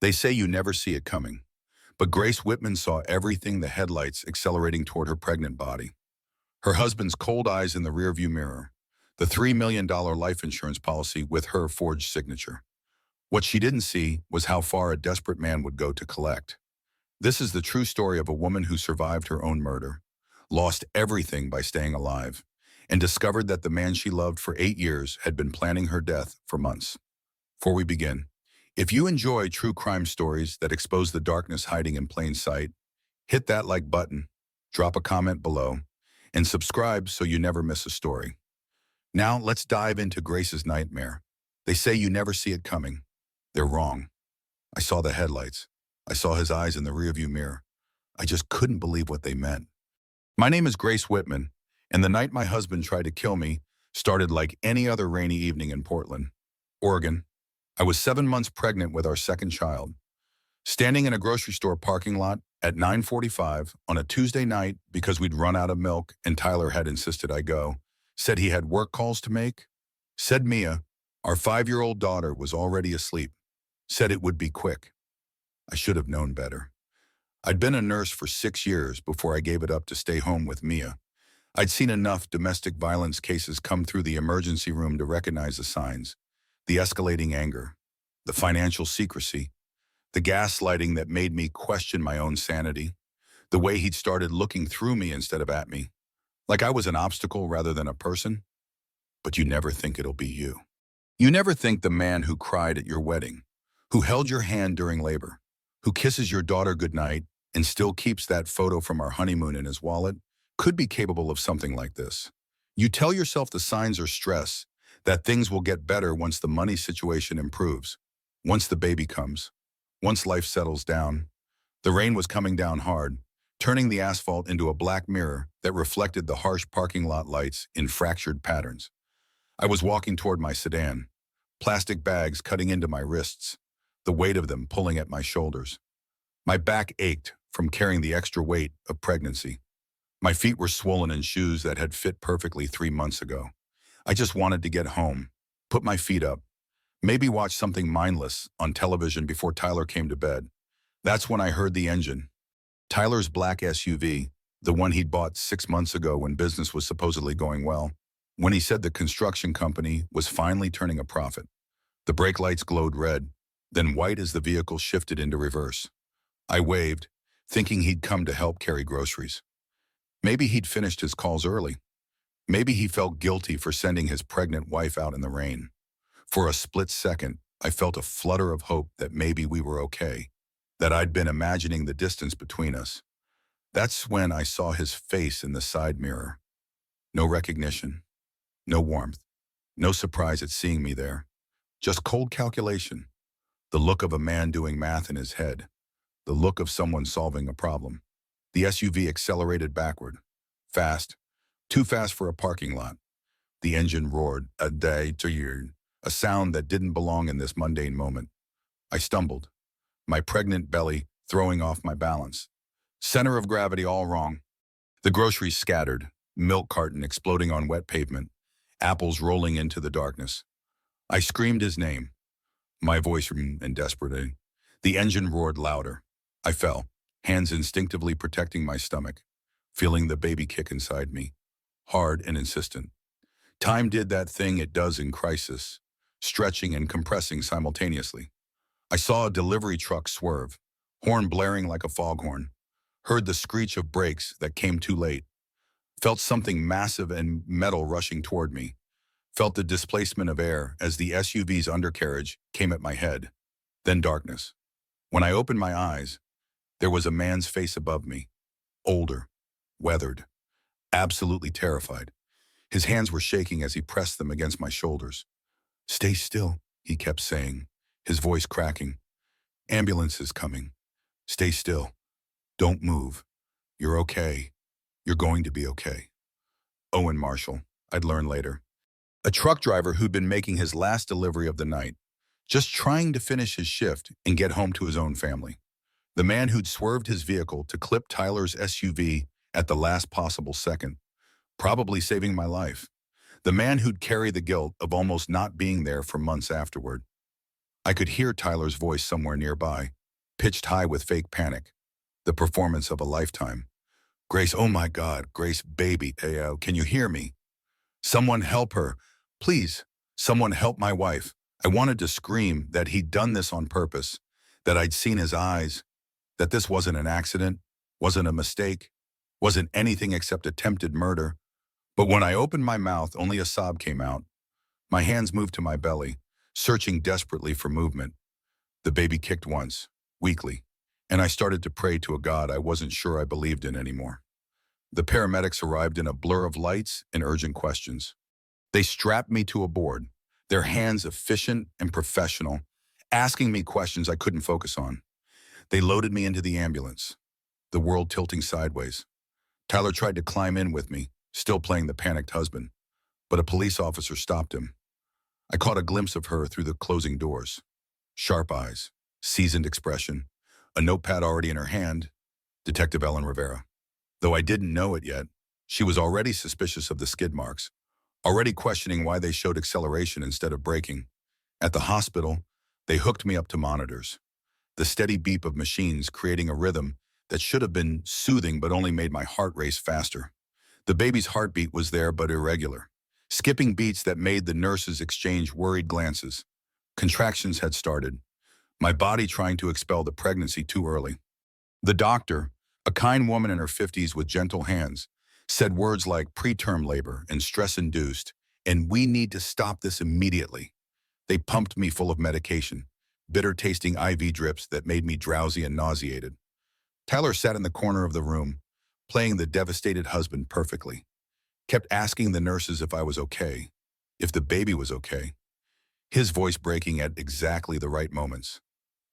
They say you never see it coming, but Grace Whitman saw everything, the headlights accelerating toward her pregnant body, her husband's cold eyes in the rearview mirror, the $3 million life insurance policy with her forged signature. What she didn't see was how far a desperate man would go to collect. This is the true story of a woman who survived her own murder, lost everything by staying alive, and discovered that the man she loved for 8 years had been planning her death for months. Before we begin, if you enjoy true crime stories that expose the darkness hiding in plain sight, hit that like button, drop a comment below, and subscribe so you never miss a story. Now let's dive into Grace's nightmare. They say you never see it coming. They're wrong. I saw the headlights. I saw his eyes in the rearview mirror. I just couldn't believe what they meant. My name is Grace Whitman, and the night my husband tried to kill me started like any other rainy evening in Portland, Oregon. I was 7 months pregnant with our second child, standing in a grocery store parking lot at 9:45 on a Tuesday night because we'd run out of milk and Tyler had insisted I go, said he had work calls to make, said Mia, our 5-year-old daughter, was already asleep, said it would be quick. I should have known better. I'd been a nurse for 6 years before I gave it up to stay home with Mia. I'd seen enough domestic violence cases come through the emergency room to recognize the signs, the escalating anger, the financial secrecy, the gaslighting that made me question my own sanity, the way he'd started looking through me instead of at me, like I was an obstacle rather than a person. But you never think it'll be you. You never think the man who cried at your wedding, who held your hand during labor, who kisses your daughter goodnight and still keeps that photo from our honeymoon in his wallet, could be capable of something like this. You tell yourself the signs are stress, that things will get better once the money situation improves, once the baby comes, once life settles down. The rain was coming down hard, turning the asphalt into a black mirror that reflected the harsh parking lot lights in fractured patterns. I was walking toward my sedan, plastic bags cutting into my wrists, the weight of them pulling at my shoulders. My back ached from carrying the extra weight of pregnancy. My feet were swollen in shoes that had fit perfectly 3 months ago. I just wanted to get home, put my feet up, maybe watch something mindless on television before Tyler came to bed. That's when I heard the engine. Tyler's black SUV, the one he'd bought 6 months ago when business was supposedly going well, when he said the construction company was finally turning a profit. The brake lights glowed red, then white as the vehicle shifted into reverse. I waved, thinking he'd come to help carry groceries. Maybe he'd finished his calls early. Maybe he felt guilty for sending his pregnant wife out in the rain. For a split second, I felt a flutter of hope that maybe we were okay, that I'd been imagining the distance between us. That's when I saw his face in the side mirror. No recognition, no warmth, no surprise at seeing me there. Just cold calculation, the look of a man doing math in his head, the look of someone solving a problem. The SUV accelerated backward, fast, too fast for a parking lot. The engine roared, a sound that didn't belong in this mundane moment. I stumbled, my pregnant belly throwing off my balance. Center of gravity all wrong. The groceries scattered, milk carton exploding on wet pavement, apples rolling into the darkness. I screamed his name, my voice in desperate. The engine roared louder. I fell, hands instinctively protecting my stomach, feeling the baby kick inside me, hard and insistent. Time did that thing it does in crisis, stretching and compressing simultaneously. I saw a delivery truck swerve, horn blaring like a foghorn, heard the screech of brakes that came too late, felt something massive and metal rushing toward me, felt the displacement of air as the SUV's undercarriage came at my head, then darkness. When I opened my eyes, there was a man's face above me, older, weathered, absolutely terrified. His hands were shaking as he pressed them against my shoulders. "Stay still," he kept saying, his voice cracking. "Ambulance is coming. Stay still. Don't move. You're okay. You're going to be okay." Owen Marshall, I'd learn later. A truck driver who'd been making his last delivery of the night, just trying to finish his shift and get home to his own family. The man who'd swerved his vehicle to clip Tyler's SUV at the last possible second, probably saving my life. The man who'd carry the guilt of almost not being there for months afterward. I could hear Tyler's voice somewhere nearby, pitched high with fake panic. The performance of a lifetime. Grace, oh my God, Grace, baby, can you hear me? Someone help her. Please, someone help my wife. I wanted to scream that he'd done this on purpose, that I'd seen his eyes, that this wasn't an accident, wasn't a mistake, wasn't anything except attempted murder. But when I opened my mouth, only a sob came out. My hands moved to my belly, searching desperately for movement. The baby kicked once, weakly, and I started to pray to a God I wasn't sure I believed in anymore. The paramedics arrived in a blur of lights and urgent questions. They strapped me to a board, their hands efficient and professional, asking me questions I couldn't focus on. They loaded me into the ambulance, the world tilting sideways. Tyler tried to climb in with me, still playing the panicked husband, but a police officer stopped him. I caught a glimpse of her through the closing doors. Sharp eyes, seasoned expression, a notepad already in her hand, Detective Ellen Rivera. Though I didn't know it yet, she was already suspicious of the skid marks, already questioning why they showed acceleration instead of braking. At the hospital, they hooked me up to monitors, the steady beep of machines creating a rhythm that should have been soothing but only made my heart race faster. The baby's heartbeat was there but irregular, skipping beats that made the nurses exchange worried glances. Contractions had started, my body trying to expel the pregnancy too early. The doctor, a kind woman in her 50s with gentle hands, said words like preterm labor and stress-induced, and we need to stop this immediately. They pumped me full of medication, bitter-tasting IV drips that made me drowsy and nauseated. Tyler sat in the corner of the room, playing the devastated husband perfectly. Kept asking the nurses if I was okay, if the baby was okay. His voice breaking at exactly the right moments.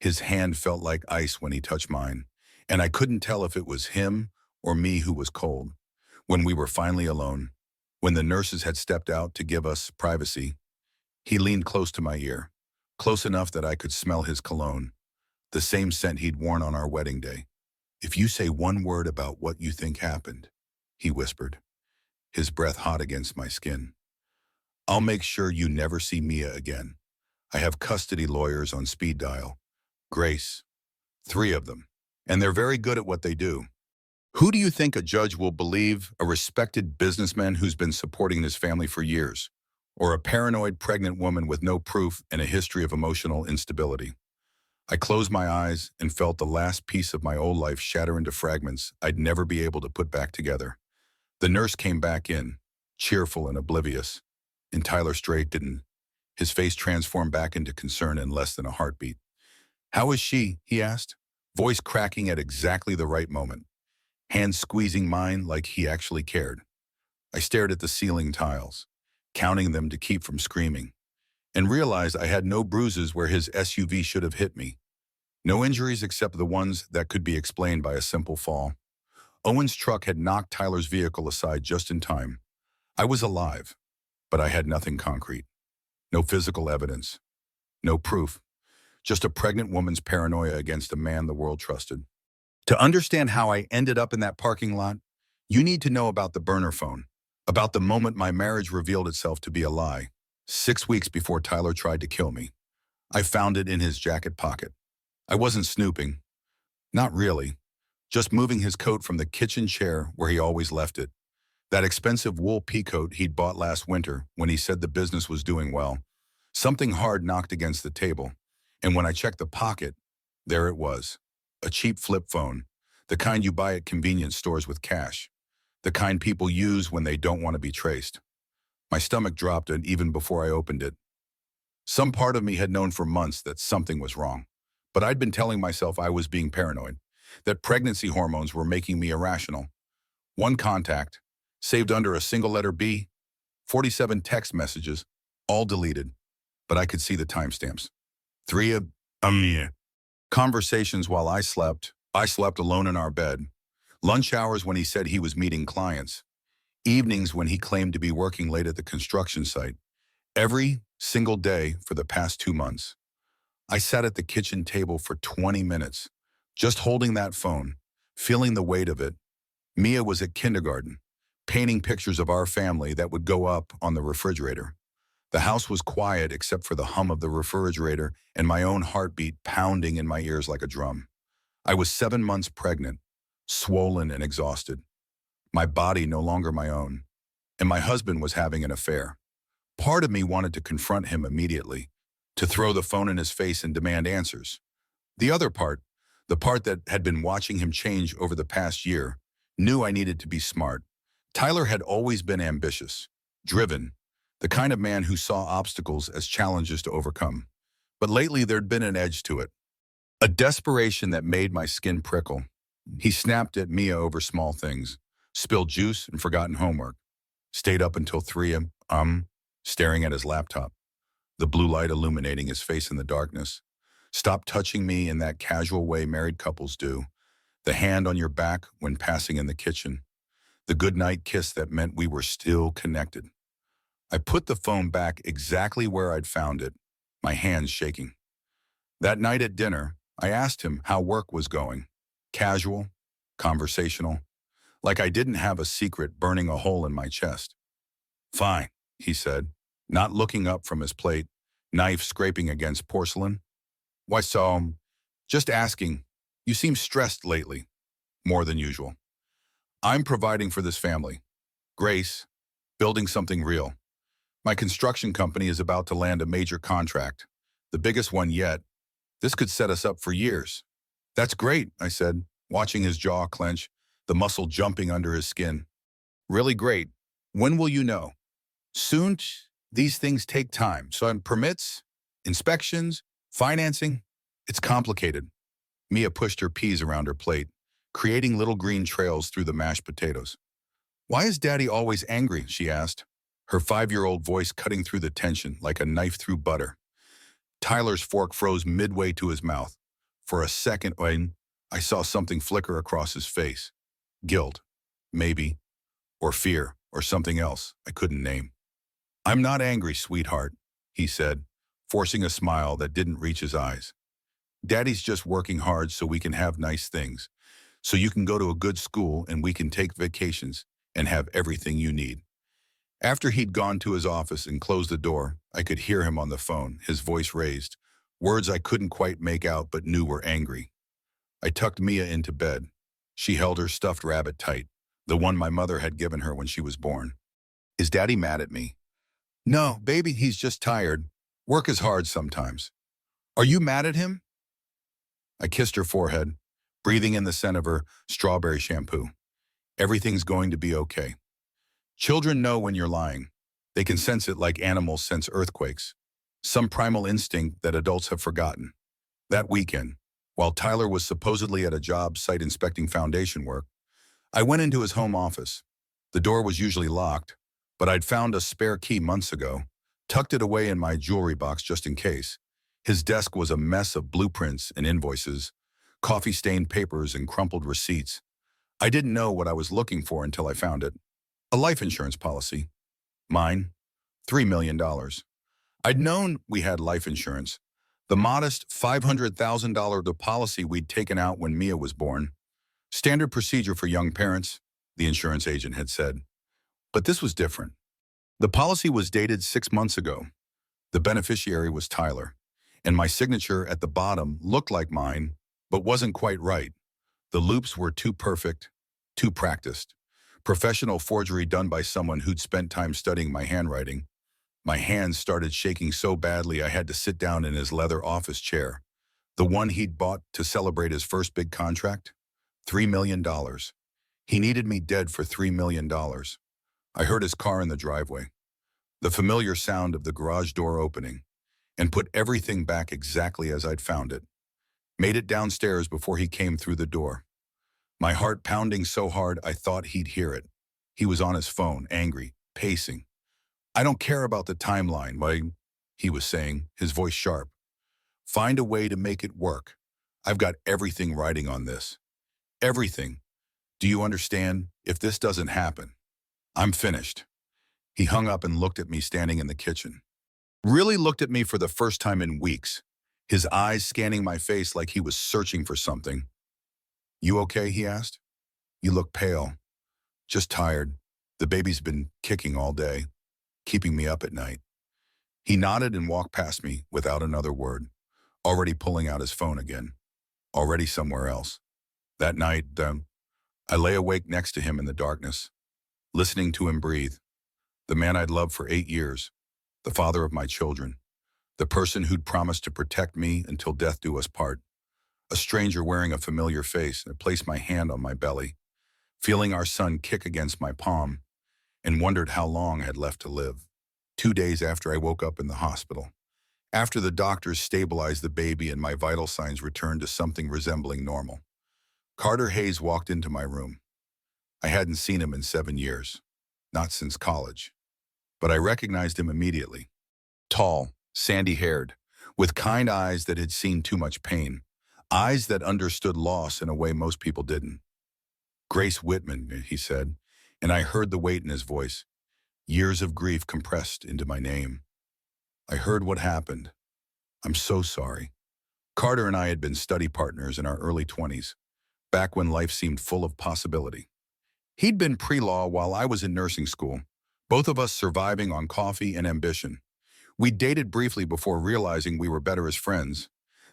His hand felt like ice when he touched mine, and I couldn't tell if it was him or me who was cold. When we were finally alone, when the nurses had stepped out to give us privacy, he leaned close to my ear, close enough that I could smell his cologne, the same scent he'd worn on our wedding day. If you say one word about what you think happened, he whispered, his breath hot against my skin, I'll make sure you never see Mia again. I have custody lawyers on speed dial. Grace. 3 of them. And they're very good at what they do. Who do you think a judge will believe? A respected businessman who's been supporting his family for years? Or a paranoid pregnant woman with no proof and a history of emotional instability? I closed my eyes and felt the last piece of my old life shatter into fragments I'd never be able to put back together. The nurse came back in, cheerful and oblivious, and Tyler Straight didn't. His face transformed back into concern in less than a heartbeat. How is she? He asked, voice cracking at exactly the right moment, hands squeezing mine like he actually cared. I stared at the ceiling tiles, counting them to keep from screaming, and realized I had no bruises where his SUV should have hit me. No injuries except the ones that could be explained by a simple fall. Owen's truck had knocked Tyler's vehicle aside just in time. I was alive, but I had nothing concrete. No physical evidence. No proof. Just a pregnant woman's paranoia against a man the world trusted. To understand how I ended up in that parking lot, you need to know about the burner phone, about the moment my marriage revealed itself to be a lie, 6 weeks before Tyler tried to kill me. I found it in his jacket pocket. I wasn't snooping. Not really. Just moving his coat from the kitchen chair where he always left it. That expensive wool peacoat he'd bought last winter when he said the business was doing well. Something hard knocked against the table, and when I checked the pocket, there it was. A cheap flip phone, the kind you buy at convenience stores with cash, the kind people use when they don't want to be traced. My stomach dropped even before I opened it. Some part of me had known for months that something was wrong, but I'd been telling myself I was being paranoid, that pregnancy hormones were making me irrational. One contact, saved under a single letter B, 47 text messages, all deleted, but I could see the timestamps. 3 of conversations while I slept alone in our bed, lunch hours when he said he was meeting clients, evenings when he claimed to be working late at the construction site, every single day for the past 2 months. I sat at the kitchen table for 20 minutes, just holding that phone, feeling the weight of it. Mia was at kindergarten, painting pictures of our family that would go up on the refrigerator. The house was quiet except for the hum of the refrigerator and my own heartbeat pounding in my ears like a drum. I was 7 months pregnant, swollen and exhausted, my body no longer my own, and my husband was having an affair. Part of me wanted to confront him immediately, to throw the phone in his face and demand answers. The other part, the part that had been watching him change over the past year, knew I needed to be smart. Tyler had always been ambitious, driven, the kind of man who saw obstacles as challenges to overcome. But lately there'd been an edge to it, a desperation that made my skin prickle. He snapped at Mia over small things, spilled juice and forgotten homework, stayed up until 3 a.m., staring at his laptop, the blue light illuminating his face in the darkness. Stopped touching me in that casual way married couples do, the hand on your back when passing in the kitchen, the goodnight kiss that meant we were still connected. I put the phone back exactly where I'd found it, my hands shaking. That night at dinner, I asked him how work was going. Casual, conversational, like I didn't have a secret burning a hole in my chest. Fine, he said, not looking up from his plate, knife scraping against porcelain. Why so? Just asking. You seem stressed lately, more than usual. I'm providing for this family. Grace, building something real. My construction company is about to land a major contract, the biggest one yet. This could set us up for years. That's great, I said, watching his jaw clench, the muscle jumping under his skin. Really great. When will you know? Soon. These things take time. So on permits, inspections, financing, it's complicated. Mia pushed her peas around her plate, creating little green trails through the mashed potatoes. Why is Daddy always angry? She asked, her 5-year-old voice cutting through the tension like a knife through butter. Tyler's fork froze midway to his mouth. For a second, I saw something flicker across his face. Guilt, maybe, or fear, or something else I couldn't name. I'm not angry, sweetheart, he said, forcing a smile that didn't reach his eyes. Daddy's just working hard so we can have nice things, so you can go to a good school and we can take vacations and have everything you need. After he'd gone to his office and closed the door, I could hear him on the phone, his voice raised, words I couldn't quite make out but knew were angry. I tucked Mia into bed. She held her stuffed rabbit tight, the one my mother had given her when she was born. Is Daddy mad at me? No, baby, he's just tired. Work is hard sometimes. Are you mad at him? I kissed her forehead, breathing in the scent of her strawberry shampoo. Everything's going to be okay. Children know when you're lying. They can sense it like animals sense earthquakes. Some primal instinct that adults have forgotten. That weekend, while Tyler was supposedly at a job site inspecting foundation work, I went into his home office. The door was usually locked, but I'd found a spare key months ago, tucked it away in my jewelry box just in case. His desk was a mess of blueprints and invoices, coffee-stained papers and crumpled receipts. I didn't know what I was looking for until I found it. A life insurance policy. Mine, $3 million. I'd known we had life insurance, the modest $500,000 policy we'd taken out when Mia was born. Standard procedure for young parents, the insurance agent had said. But this was different. The policy was dated 6 months ago. The beneficiary was Tyler, and my signature at the bottom looked like mine, but wasn't quite right. The loops were too perfect, too practiced. Professional forgery done by someone who'd spent time studying my handwriting. My hands started shaking so badly I had to sit down in his leather office chair, the one he'd bought to celebrate his first big contract. $3 million. He needed me dead for $3 million. I heard his car in the driveway, the familiar sound of the garage door opening, and put everything back exactly as I'd found it. Made it downstairs before he came through the door. My heart pounding so hard I thought he'd hear it. He was on his phone, angry, pacing. I don't care about the timeline, he was saying, his voice sharp. Find a way to make it work. I've got everything riding on this. Everything. Do you understand? If this doesn't happen, I'm finished. He hung up and looked at me standing in the kitchen. Really looked at me for the first time in weeks, his eyes scanning my face like he was searching for something. You okay? He asked. You look pale. Just tired. The baby's been kicking all day, keeping me up at night. He nodded and walked past me without another word, already pulling out his phone again, already somewhere else. That night, I lay awake next to him in the darkness, listening to him breathe. The man I'd loved for 8 years, the father of my children, the person who'd promised to protect me until death do us part. A stranger wearing a familiar face. I placed my hand on my belly, feeling our son kick against my palm, and wondered how long I had left to live. 2 days after I woke up in the hospital, after the doctors stabilized the baby and my vital signs returned to something resembling normal, Carter Hayes walked into my room. I hadn't seen him in 7 years, not since college, but I recognized him immediately. Tall, sandy-haired, with kind eyes that had seen too much pain, eyes that understood loss in a way most people didn't. "Grace Whitman," he said, and I heard the weight in his voice, years of grief compressed into my name. I heard what happened. I'm so sorry. Carter and I had been study partners in our early 20s, back when life seemed full of possibility. He'd been pre-law while I was in nursing school, both of us surviving on coffee and ambition. We dated briefly before realizing we were better as friends,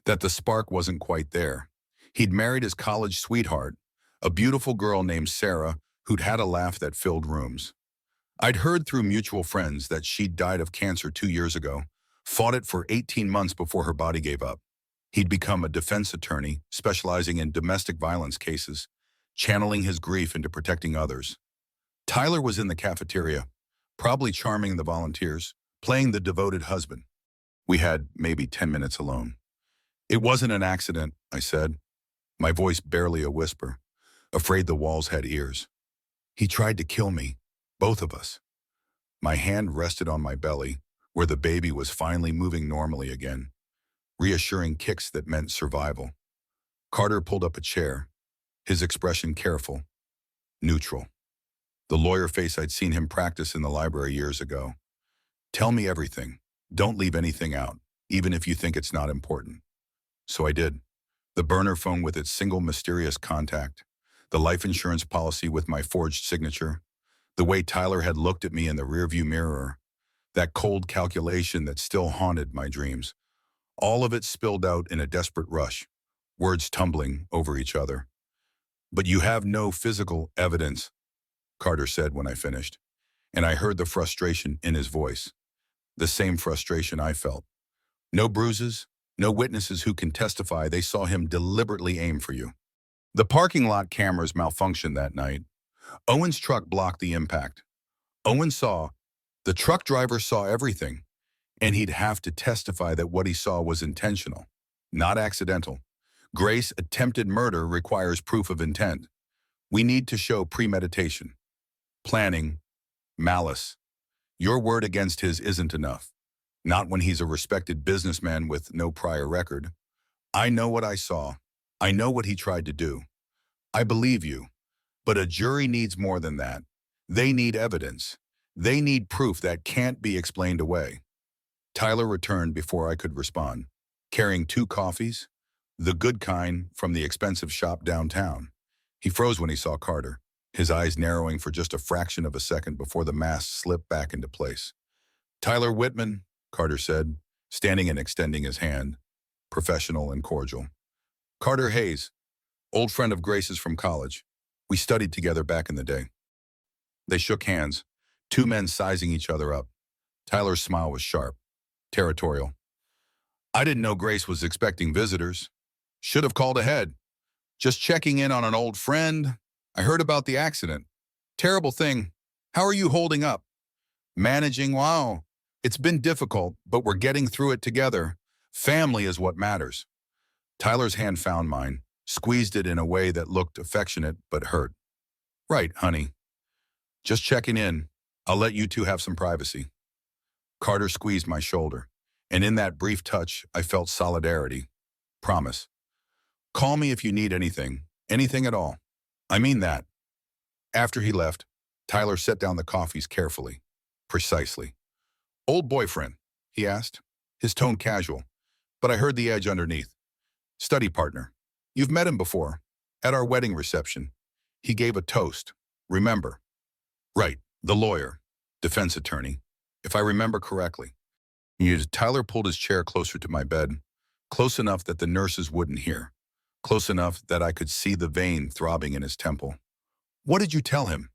that the spark wasn't quite there. He'd married his college sweetheart, a beautiful girl named Sarah who'd had a laugh that filled rooms. I'd heard through mutual friends that she'd died of cancer 2 years ago, fought it for 18 months before her body gave up. He'd become a defense attorney, specializing in domestic violence cases, channeling his grief into protecting others. Tyler was in the cafeteria, probably charming the volunteers, playing the devoted husband. We had maybe 10 minutes alone. "It wasn't an accident," I said, my voice barely a whisper, afraid the walls had ears. "He tried to kill me, both of us." My hand rested on my belly, where the baby was finally moving normally again, reassuring kicks that meant survival. Carter pulled up a chair, his expression careful, neutral. The lawyer face I'd seen him practice in the library years ago. "Tell me everything. Don't leave anything out, even if you think it's not important." So I did. The burner phone with its single mysterious contact, the life insurance policy with my forged signature, the way Tyler had looked at me in the rearview mirror, that cold calculation that still haunted my dreams. All of it spilled out in a desperate rush, words tumbling over each other. "But you have no physical evidence," Carter said when I finished, and I heard the frustration in his voice, the same frustration I felt. "No bruises, no witnesses who can testify they saw him deliberately aim for you." The parking lot cameras malfunctioned that night. Owen's truck blocked the impact. Owen saw, the truck driver saw everything, and he'd have to testify that what he saw was intentional, not accidental. Grace, attempted murder requires proof of intent. We need to show premeditation, planning, malice. Your word against his isn't enough. Not when he's a respected businessman with no prior record. I know what I saw. I know what he tried to do. I believe you. But a jury needs more than that. They need evidence. They need proof that can't be explained away. Tyler returned before I could respond, carrying 2 coffees, the good kind from the expensive shop downtown. He froze when he saw Carter, his eyes narrowing for just a fraction of a second before the mask slipped back into place. "Tyler Whitman," Carter said, standing and extending his hand, professional and cordial. "Carter Hayes, old friend of Grace's from college. We studied together back in the day." They shook hands, 2 men sizing each other up. Tyler's smile was sharp, territorial. "I didn't know Grace was expecting visitors. Should have called ahead. Just checking in on an old friend. I heard about the accident. Terrible thing. How are you holding up?" "Managing, wow. It's been difficult, but we're getting through it together. Family is what matters." Tyler's hand found mine, squeezed it in a way that looked affectionate but hurt. "Right, honey. Just checking in. I'll let you two have some privacy." Carter squeezed my shoulder, and in that brief touch, I felt solidarity. Promise. "Call me if you need anything at all. I mean that." After he left, Tyler set down the coffees carefully, precisely. "Old boyfriend?" he asked, his tone casual, but I heard the edge underneath. "Study partner. You've met him before, at our wedding reception. He gave a toast. Remember?" "Right, the lawyer, defense attorney, if I remember correctly." Tyler pulled his chair closer to my bed, close enough that the nurses wouldn't hear, close enough that I could see the vein throbbing in his temple. What did you tell him?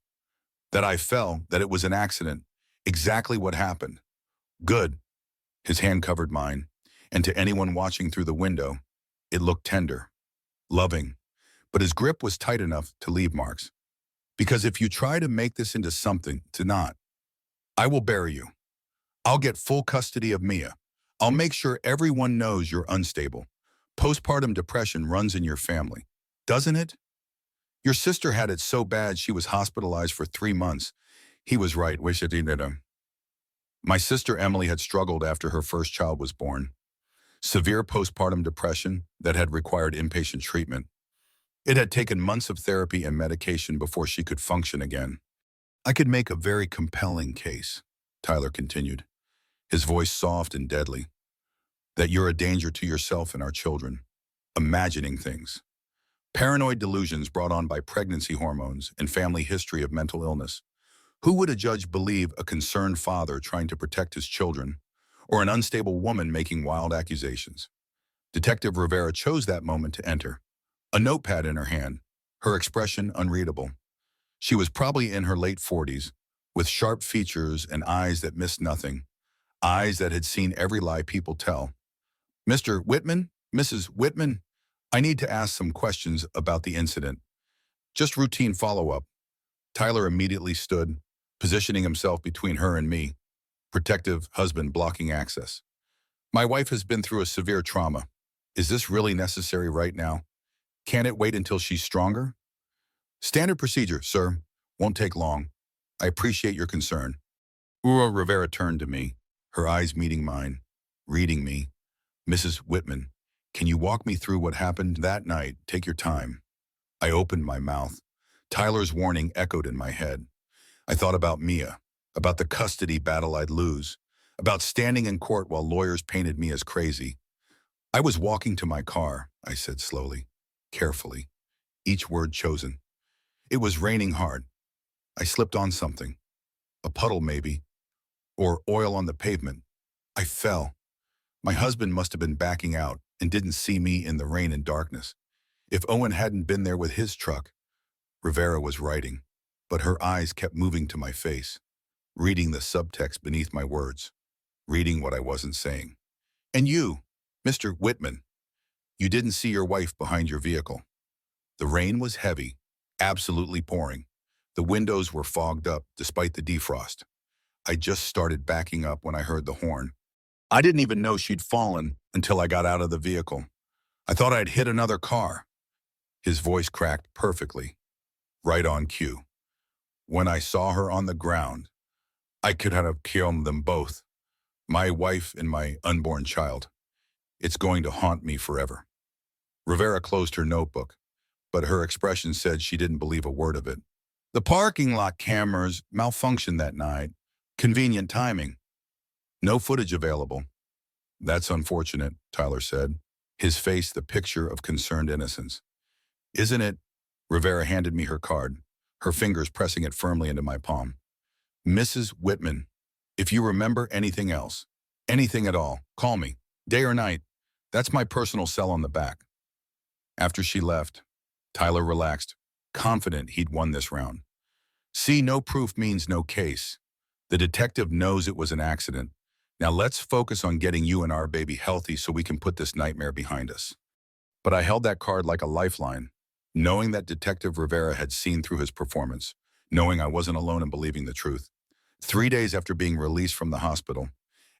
That I fell, that it was an accident. Exactly what happened. Good. His hand covered mine, and to anyone watching through the window, it looked tender, loving, but his grip was tight enough to leave marks. Because if you try to make this into something to not, I will bury you. I'll get full custody of Mia. I'll make sure everyone knows you're unstable. Postpartum depression runs in your family, doesn't it? Your sister had it so bad she was hospitalized for 3 months. He was right, wish it didn't. My sister Emily had struggled after her first child was born. Severe postpartum depression that had required inpatient treatment. It had taken months of therapy and medication before she could function again. I could make a very compelling case, Tyler continued, his voice soft and deadly, that you're a danger to yourself and our children. Imagining things. Paranoid delusions brought on by pregnancy hormones and family history of mental illness. Who would a judge believe a concerned father trying to protect his children, or an unstable woman making wild accusations? Detective Rivera chose that moment to enter, a notepad in her hand, her expression unreadable. She was probably in her late 40s, with sharp features and eyes that missed nothing, eyes that had seen every lie people tell. Mr. Whitman, Mrs. Whitman, I need to ask some questions about the incident. Just routine follow-up. Tyler immediately stood, positioning himself between her and me, protective husband blocking access. My wife has been through a severe trauma. Is this really necessary right now? Can't it wait until she's stronger? Standard procedure, sir. Won't take long. I appreciate your concern. Ura Rivera turned to me, her eyes meeting mine, reading me. Mrs. Whitman, can you walk me through what happened that night? Take your time. I opened my mouth. Tyler's warning echoed in my head. I thought about Mia, about the custody battle I'd lose, about standing in court while lawyers painted me as crazy. I was walking to my car, I said slowly, carefully, each word chosen. It was raining hard. I slipped on something, a puddle maybe, or oil on the pavement. I fell. My husband must have been backing out and didn't see me in the rain and darkness. If Owen hadn't been there with his truck, Rivera was writing, but her eyes kept moving to my face, reading the subtext beneath my words, reading what I wasn't saying. And you, Mr. Whitman, you didn't see your wife behind your vehicle. The rain was heavy, absolutely pouring. The windows were fogged up despite the defrost. I just started backing up when I heard the horn. I didn't even know she'd fallen until I got out of the vehicle. I thought I'd hit another car. His voice cracked perfectly, right on cue. When I saw her on the ground, I could have killed them both, my wife and my unborn child. It's going to haunt me forever. Rivera closed her notebook, but her expression said she didn't believe a word of it. The parking lot cameras malfunctioned that night. Convenient timing. No footage available. That's unfortunate, Tyler said, his face the picture of concerned innocence. Isn't it? Rivera handed me her card, her fingers pressing it firmly into my palm. Mrs. Whitman, if you remember anything else, anything at all, call me, day or night. That's my personal cell on the back. After she left, Tyler relaxed, confident he'd won this round. See, no proof means no case. The detective knows it was an accident. Now let's focus on getting you and our baby healthy so we can put this nightmare behind us. But I held that card like a lifeline, knowing that Detective Rivera had seen through his performance, knowing I wasn't alone in believing the truth. 3 days after being released from the hospital,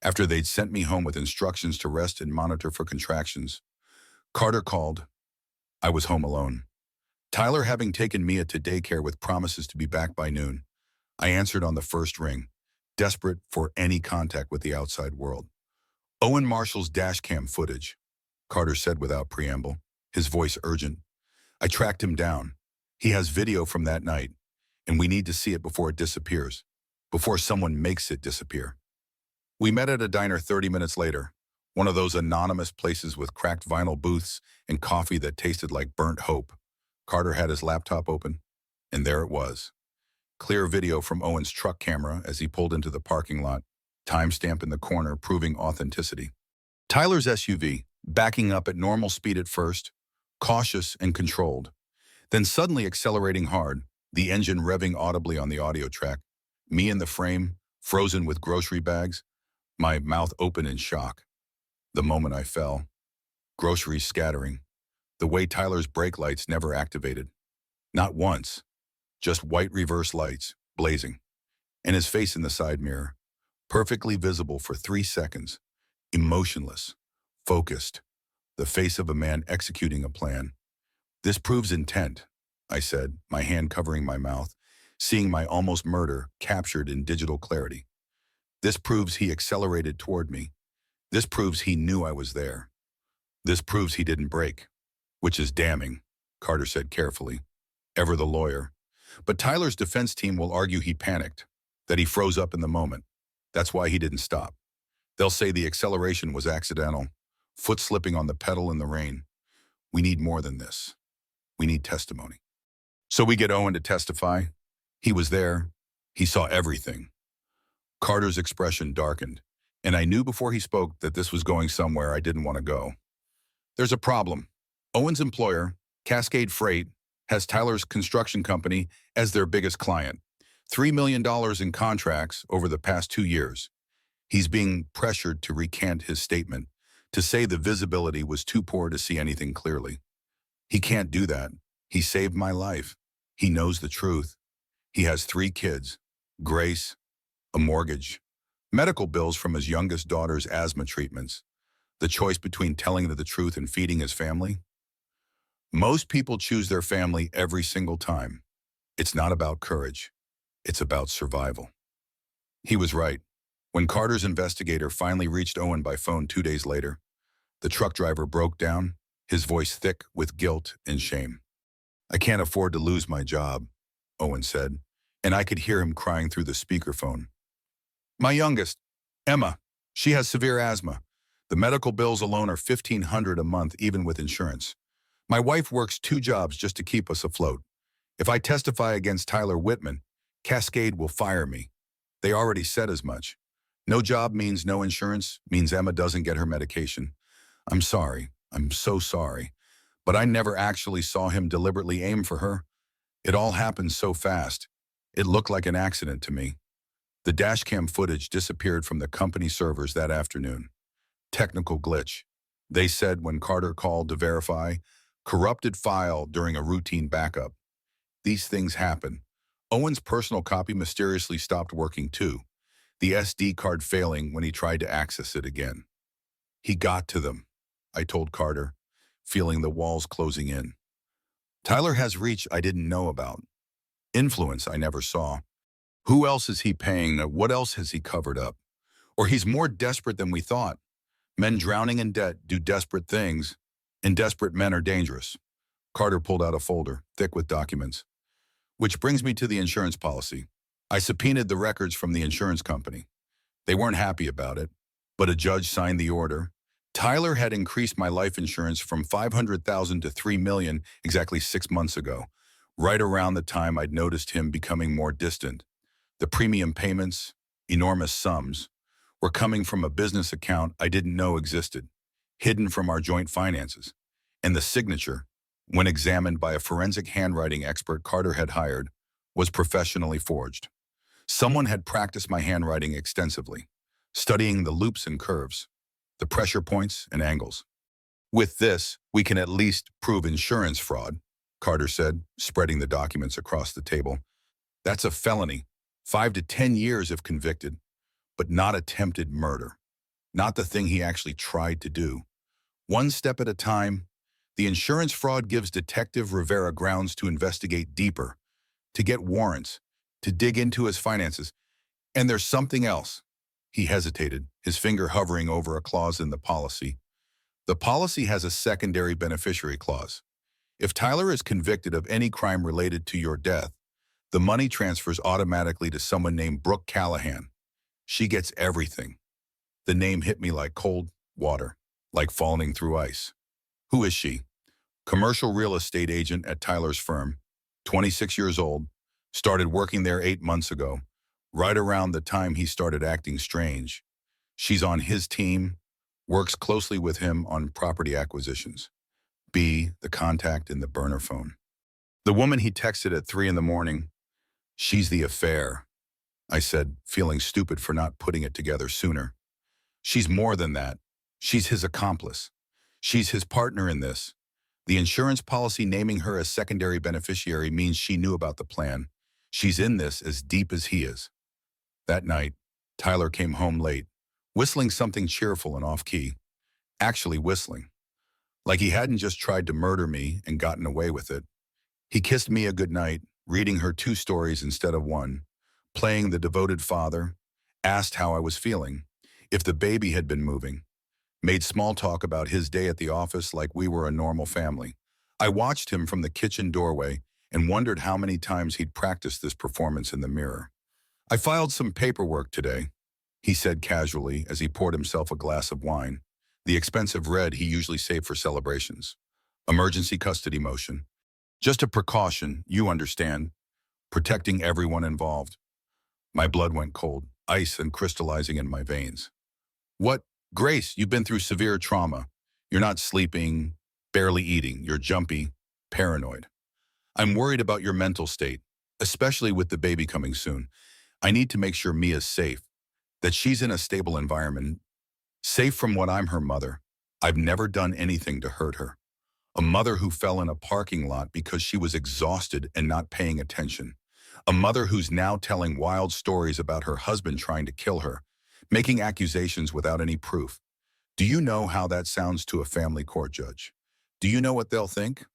after they'd sent me home with instructions to rest and monitor for contractions, Carter called. I was home alone. Tyler having taken Mia to daycare with promises to be back by noon. I answered on the first ring, desperate for any contact with the outside world. Owen Marshall's dashcam footage, Carter said without preamble, his voice urgent. I tracked him down. He has video from that night, and we need to see it before it disappears, before someone makes it disappear. We met at a diner 30 minutes later, one of those anonymous places with cracked vinyl booths and coffee that tasted like burnt hope. Carter had his laptop open, and there it was. Clear video from Owen's truck camera as he pulled into the parking lot. timestamp in the corner proving authenticity. Tyler's SUV, backing up at normal speed at first, cautious and controlled, then suddenly accelerating hard, the engine revving audibly on the audio track, me in the frame, frozen with grocery bags, my mouth open in shock. The moment I fell, groceries scattering, the way Tyler's brake lights never activated. Not once, just white reverse lights, blazing, and his face in the side mirror, perfectly visible for 3 seconds, emotionless, focused, the face of a man executing a plan. This proves intent, I said, my hand covering my mouth, seeing my almost murder captured in digital clarity. This proves he accelerated toward me. This proves he knew I was there. This proves he didn't brake, which is damning, Carter said carefully, ever the lawyer. But Tyler's defense team will argue he panicked, that he froze up in the moment. That's why he didn't stop. They'll say the acceleration was accidental, foot slipping on the pedal in the rain. We need more than this. We need testimony. So we get Owen to testify. He was there. He saw everything. Carter's expression darkened, and I knew before he spoke that this was going somewhere I didn't want to go. There's a problem. Owen's employer, Cascade Freight, has Tyler's construction company as their biggest client. $3 million in contracts over the past 2 years. He's being pressured to recant his statement, to say the visibility was too poor to see anything clearly. He can't do that. He saved my life. He knows the truth. He has 3 kids, Grace, a mortgage, medical bills from his youngest daughter's asthma treatments, the choice between telling the truth and feeding his family. Most people choose their family every single time. It's not about courage. It's about survival. He was right. When Carter's investigator finally reached Owen by phone 2 days later, the truck driver broke down, his voice thick with guilt and shame. I can't afford to lose my job, Owen said, and I could hear him crying through the speakerphone. My youngest, Emma, she has severe asthma. The medical bills alone are $1,500 a month, even with insurance. My wife works 2 jobs just to keep us afloat. If I testify against Tyler Whitman, Cascade will fire me. They already said as much. No job means no insurance, means Emma doesn't get her medication. I'm sorry. I'm so sorry. But I never actually saw him deliberately aim for her. It all happened so fast. It looked like an accident to me. The dashcam footage disappeared from the company servers that afternoon. Technical glitch. They said when Carter called to verify, corrupted file during a routine backup. These things happen. Owen's personal copy mysteriously stopped working too, the SD card failing when he tried to access it again. He got to them, I told Carter, feeling the walls closing in. Tyler has reach I didn't know about. Influence I never saw. Who else is he paying? What else has he covered up? Or he's more desperate than we thought. Men drowning in debt do desperate things, and desperate men are dangerous. Carter pulled out a folder, thick with documents. Which brings me to the insurance policy. I subpoenaed the records from the insurance company. They weren't happy about it, but a judge signed the order. Tyler had increased my life insurance from $500,000 to $3 million exactly 6 months ago, right around the time I'd noticed him becoming more distant. The premium payments, enormous sums, were coming from a business account I didn't know existed, hidden from our joint finances. And the signature, when examined by a forensic handwriting expert Carter had hired, was professionally forged. Someone had practiced my handwriting extensively, studying the loops and curves, the pressure points and angles. With this, we can at least prove insurance fraud, Carter said, spreading the documents across the table. That's a felony, 5 to 10 years if convicted, but not attempted murder. Not the thing he actually tried to do. One step at a time, the insurance fraud gives Detective Rivera grounds to investigate deeper, to get warrants, to dig into his finances. And there's something else. He hesitated, his finger hovering over a clause in the policy. The policy has a secondary beneficiary clause. If Tyler is convicted of any crime related to your death, the money transfers automatically to someone named Brooke Callahan. She gets everything. The name hit me like cold water, like falling through ice. Who is she? Commercial real estate agent at Tyler's firm, 26 years old, started working there 8 months ago, right around the time he started acting strange. She's on his team, works closely with him on property acquisitions. B, the contact in the burner phone. The woman he texted at 3 in the morning, she's the affair, I said, feeling stupid for not putting it together sooner. She's more than that. She's his accomplice. She's his partner in this. The insurance policy naming her as secondary beneficiary means she knew about the plan. She's in this as deep as he is. That night, Tyler came home late, whistling something cheerful and off-key. Actually whistling. Like he hadn't just tried to murder me and gotten away with it. He kissed Mia goodnight, reading her 2 stories instead of 1, playing the devoted father, asked how I was feeling, if the baby had been moving, made small talk about his day at the office like we were a normal family. I watched him from the kitchen doorway and wondered how many times he'd practiced this performance in the mirror. I filed some paperwork today, he said casually as he poured himself a glass of wine, the expensive red he usually saved for celebrations. Emergency custody motion. Just a precaution, you understand, protecting everyone involved. My blood went cold, ice and crystallizing in my veins. What? Grace, you've been through severe trauma. You're not sleeping, barely eating. You're jumpy, paranoid. I'm worried about your mental state, especially with the baby coming soon. I need to make sure Mia's safe, that she's in a stable environment, safe from what I'm her mother. I've never done anything to hurt her. A mother who fell in a parking lot because she was exhausted and not paying attention. A mother who's now telling wild stories about her husband trying to kill her, making accusations without any proof. Do you know how that sounds to a family court judge? Do you know what they'll think?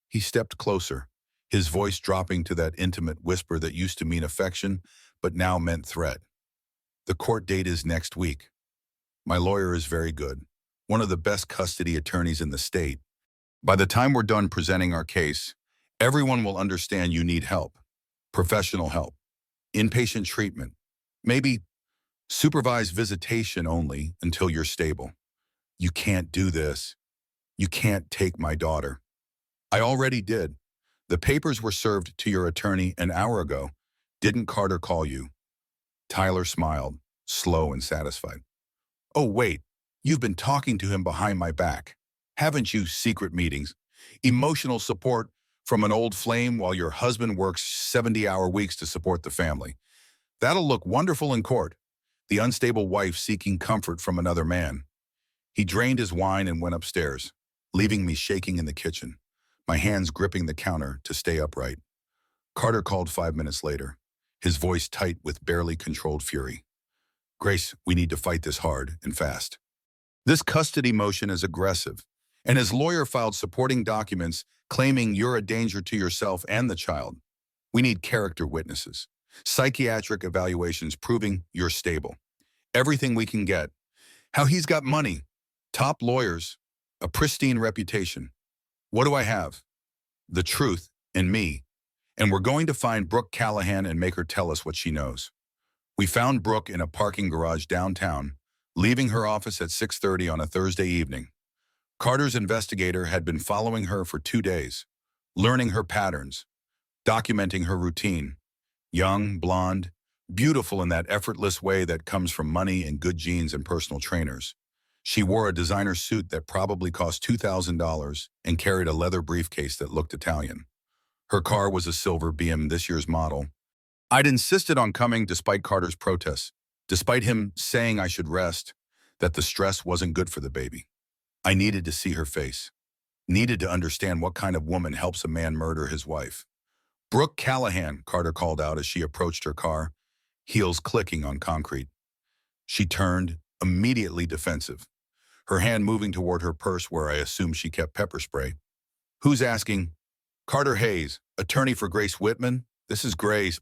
He stepped closer, his voice dropping to that intimate whisper that used to mean affection, but now meant threat. The court date is next week. My lawyer is very good, one of the best custody attorneys in the state. By the time we're done presenting our case, everyone will understand you need help, professional help, inpatient treatment, maybe supervised visitation only until you're stable. You can't do this. You can't take my daughter. I already did. The papers were served to your attorney an hour ago. Didn't Carter call you? Tyler smiled, slow and satisfied. Oh, wait, you've been talking to him behind my back. Haven't you? Secret meetings, emotional support from an old flame while your husband works 70-hour weeks to support the family. That'll look wonderful in court. The unstable wife seeking comfort from another man. He drained his wine and went upstairs, leaving me shaking in the kitchen, my hands gripping the counter to stay upright. Carter called 5 minutes later, his voice tight with barely controlled fury. Grace, we need to fight this hard and fast. This custody motion is aggressive, and his lawyer filed supporting documents claiming you're a danger to yourself and the child. We need character witnesses, psychiatric evaluations proving you're stable. Everything we can get. How he's got money, top lawyers, a pristine reputation. What do I have? The truth and me. And we're going to find Brooke Callahan and make her tell us what she knows. We found Brooke in a parking garage downtown, leaving her office at 6:30 on a Thursday evening. Carter's investigator had been following her for 2 days, learning her patterns, documenting her routine. Young, blonde, beautiful in that effortless way that comes from money and good genes and personal trainers. She wore a designer suit that probably cost $2,000 and carried a leather briefcase that looked Italian. Her car was a silver BM this year's model. I'd insisted on coming despite Carter's protests, despite him saying I should rest, that the stress wasn't good for the baby. I needed to see her face, needed to understand what kind of woman helps a man murder his wife. Brooke Callahan, Carter called out as she approached her car, heels clicking on concrete. She turned, immediately defensive, her hand moving toward her purse where I assumed she kept pepper spray. Who's asking? Carter Hayes, attorney for Grace Whitman. This is Grace.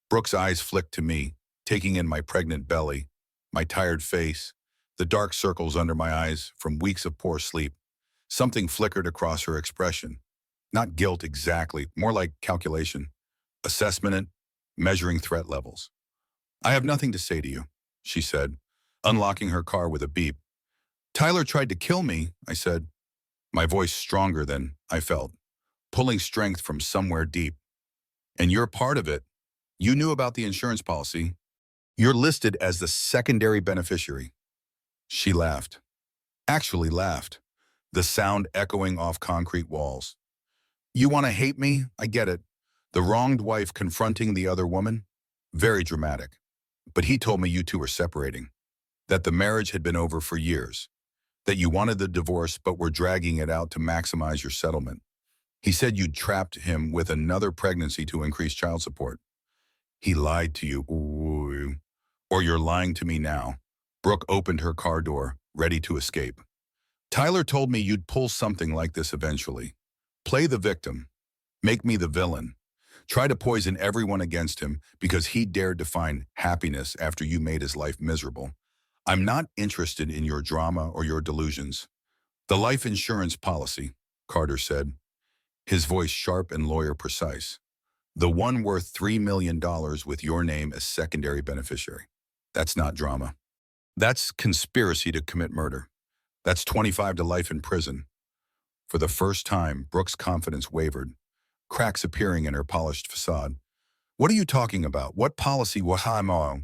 Brooke's eyes flicked to me, taking in my pregnant belly, my tired face, the dark circles under my eyes from weeks of poor sleep. Something flickered across her expression. Not guilt exactly, more like calculation, assessment, measuring threat levels. I have nothing to say to you, she said, unlocking her car with a beep. Tyler tried to kill me, I said, my voice stronger than I felt, pulling strength from somewhere deep. And you're part of it. You knew about the insurance policy. You're listed as the secondary beneficiary. She laughed. Actually laughed, the sound echoing off concrete walls. You want to hate me? I get it. The wronged wife confronting the other woman? Very dramatic. But he told me you two were separating, that the marriage had been over for years, that you wanted the divorce but were dragging it out to maximize your settlement. He said you'd trapped him with another pregnancy to increase child support. He lied to you. Ooh. Or you're lying to me now. Brooke opened her car door, ready to escape. Tyler told me you'd pull something like this eventually. Play the victim. Make me the villain. Try to poison everyone against him because he dared to find happiness after you made his life miserable. I'm not interested in your drama or your delusions. The life insurance policy, Carter said, his voice sharp and lawyer precise. The one worth $3 million with your name as secondary beneficiary. That's not drama. That's conspiracy to commit murder. That's 25 to life in prison. For the first time, Brooke's confidence wavered, cracks appearing in her polished facade. What are you talking about? What policy? Wahamo?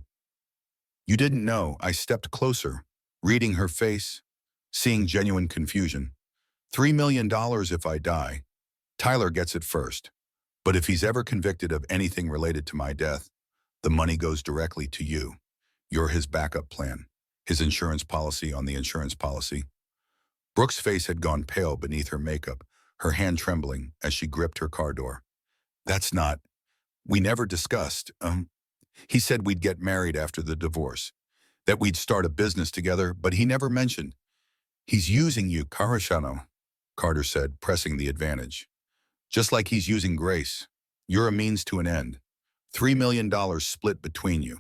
You didn't know. I stepped closer, reading her face, seeing genuine confusion. $3 million if I die. Tyler gets it first. But if he's ever convicted of anything related to my death, the money goes directly to you. You're his backup plan, his insurance policy on the insurance policy. Brooke's face had gone pale beneath her makeup, her hand trembling as she gripped her car door. That's not. We never discussed. He said we'd get married after the divorce, that we'd start a business together, but he never mentioned. He's using you, Karashano, Carter said, pressing the advantage. Just like he's using Grace. You're a means to an end. $3 million split between you.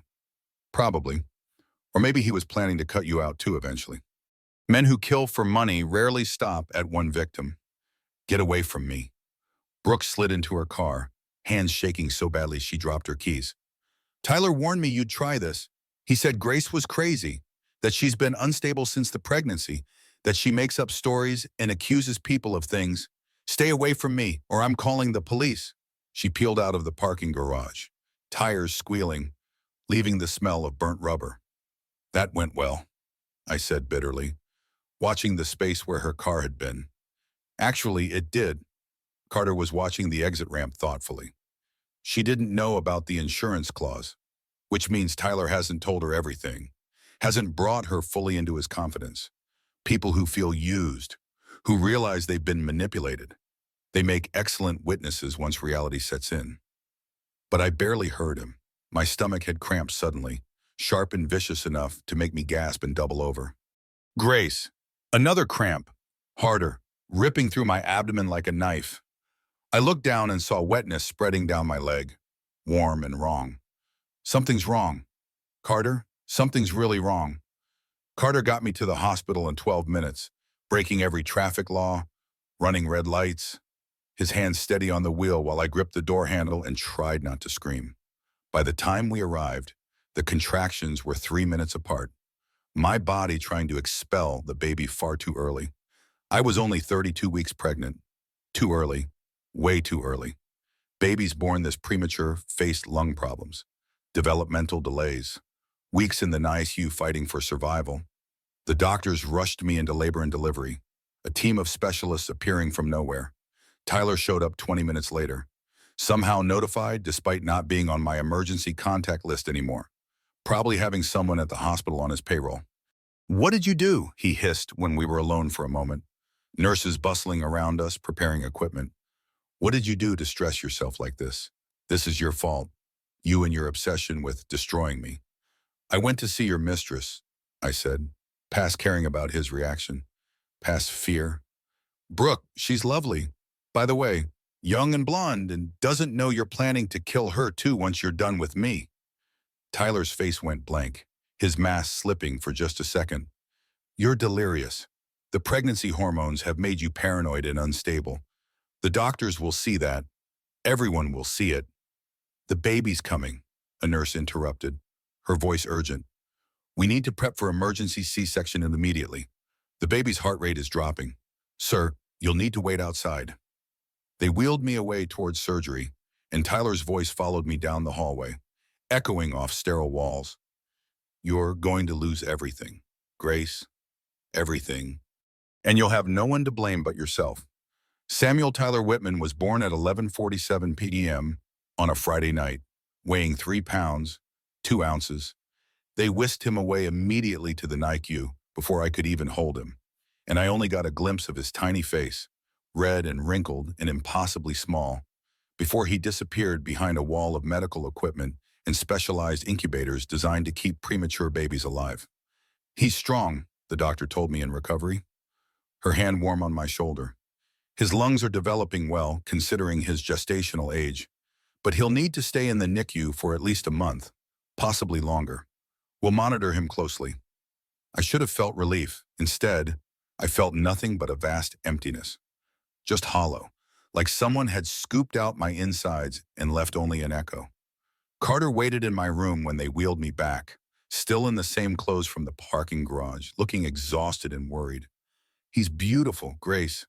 Probably. Or maybe he was planning to cut you out too eventually. Men who kill for money rarely stop at one victim. Get away from me. Brooke slid into her car, hands shaking so badly she dropped her keys. Tyler warned me you'd try this. He said Grace was crazy, that she's been unstable since the pregnancy, that she makes up stories and accuses people of things. Stay away from me, or I'm calling the police. She peeled out of the parking garage, tires squealing, leaving the smell of burnt rubber. That went well, I said bitterly, watching the space where her car had been. Actually, it did. Carter was watching the exit ramp thoughtfully. She didn't know about the insurance clause, which means Tyler hasn't told her everything, hasn't brought her fully into his confidence. People who feel used, who realize they've been manipulated. They make excellent witnesses once reality sets in. But I barely heard him. My stomach had cramped suddenly, sharp and vicious enough to make me gasp and double over. Grace. Another cramp. Harder, ripping through my abdomen like a knife. I looked down and saw wetness spreading down my leg. Warm and wrong. Something's wrong. Carter, something's really wrong. Carter got me to the hospital in 12 minutes, breaking every traffic law, running red lights, his hands steady on the wheel while I gripped the door handle and tried not to scream. By the time we arrived, the contractions were 3 minutes apart, my body trying to expel the baby far too early. I was only 32 weeks pregnant. Too early. Way too early. Babies born this premature faced lung problems, developmental delays, weeks in the ICU fighting for survival. The doctors rushed me into labor and delivery, a team of specialists appearing from nowhere. Tyler showed up 20 minutes later, somehow notified despite not being on my emergency contact list anymore, probably having someone at the hospital on his payroll. What did you do? He hissed when we were alone for a moment. Nurses bustling around us, preparing equipment. What did you do to stress yourself like this? This is your fault. You and your obsession with destroying me. I went to see your mistress, I said, past caring about his reaction, past fear. Brooke, she's lovely. By the way, young and blonde and doesn't know you're planning to kill her too once you're done with me. Tyler's face went blank, his mask slipping for just a second. You're delirious. The pregnancy hormones have made you paranoid and unstable. The doctors will see that. Everyone will see it. The baby's coming, a nurse interrupted, her voice urgent. We need to prep for emergency C-section immediately. The baby's heart rate is dropping. Sir, you'll need to wait outside. They wheeled me away towards surgery, and Tyler's voice followed me down the hallway, echoing off sterile walls. You're going to lose everything, Grace, everything, and you'll have no one to blame but yourself. Samuel Tyler Whitman was born at 11:47 p.m. on a Friday night, weighing 3 pounds, 2 ounces. They whisked him away immediately to the NICU before I could even hold him, and I only got a glimpse of his tiny face, red and wrinkled and impossibly small, before he disappeared behind a wall of medical equipment and specialized incubators designed to keep premature babies alive. He's strong, the doctor told me in recovery, her hand warm on my shoulder. His lungs are developing well, considering his gestational age, but he'll need to stay in the NICU for at least a month, possibly longer. We'll monitor him closely. I should have felt relief. Instead, I felt nothing but a vast emptiness. Just hollow, like someone had scooped out my insides and left only an echo. Carter waited in my room when they wheeled me back, still in the same clothes from the parking garage, looking exhausted and worried. He's beautiful, Grace.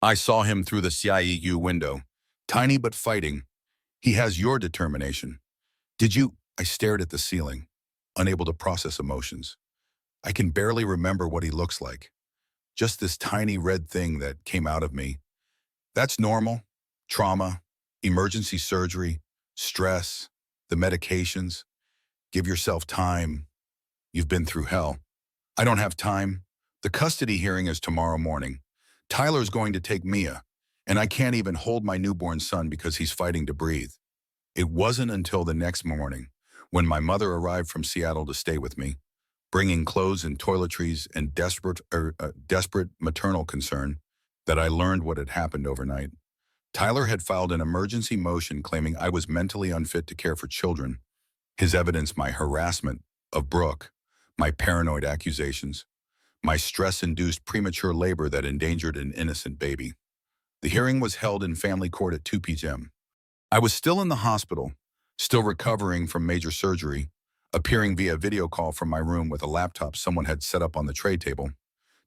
I saw him through the CIEU window, tiny but fighting. He has your determination. Did you? I stared at the ceiling, unable to process emotions. I can barely remember what he looks like. Just this tiny red thing that came out of me. That's normal. Trauma, emergency surgery, stress, the medications. Give yourself time. You've been through hell. I don't have time. The custody hearing is tomorrow morning. Tyler's going to take Mia, and I can't even hold my newborn son because he's fighting to breathe. It wasn't until the next morning, when my mother arrived from Seattle to stay with me, bringing clothes and toiletries and desperate maternal concern, that I learned what had happened overnight. Tyler had filed an emergency motion claiming I was mentally unfit to care for children. His evidence my harassment of Brooke, my paranoid accusations, my stress-induced premature labor that endangered an innocent baby. The hearing was held in family court at 2 p.m. I was still in the hospital, still recovering from major surgery, appearing via video call from my room with a laptop someone had set up on the tray table.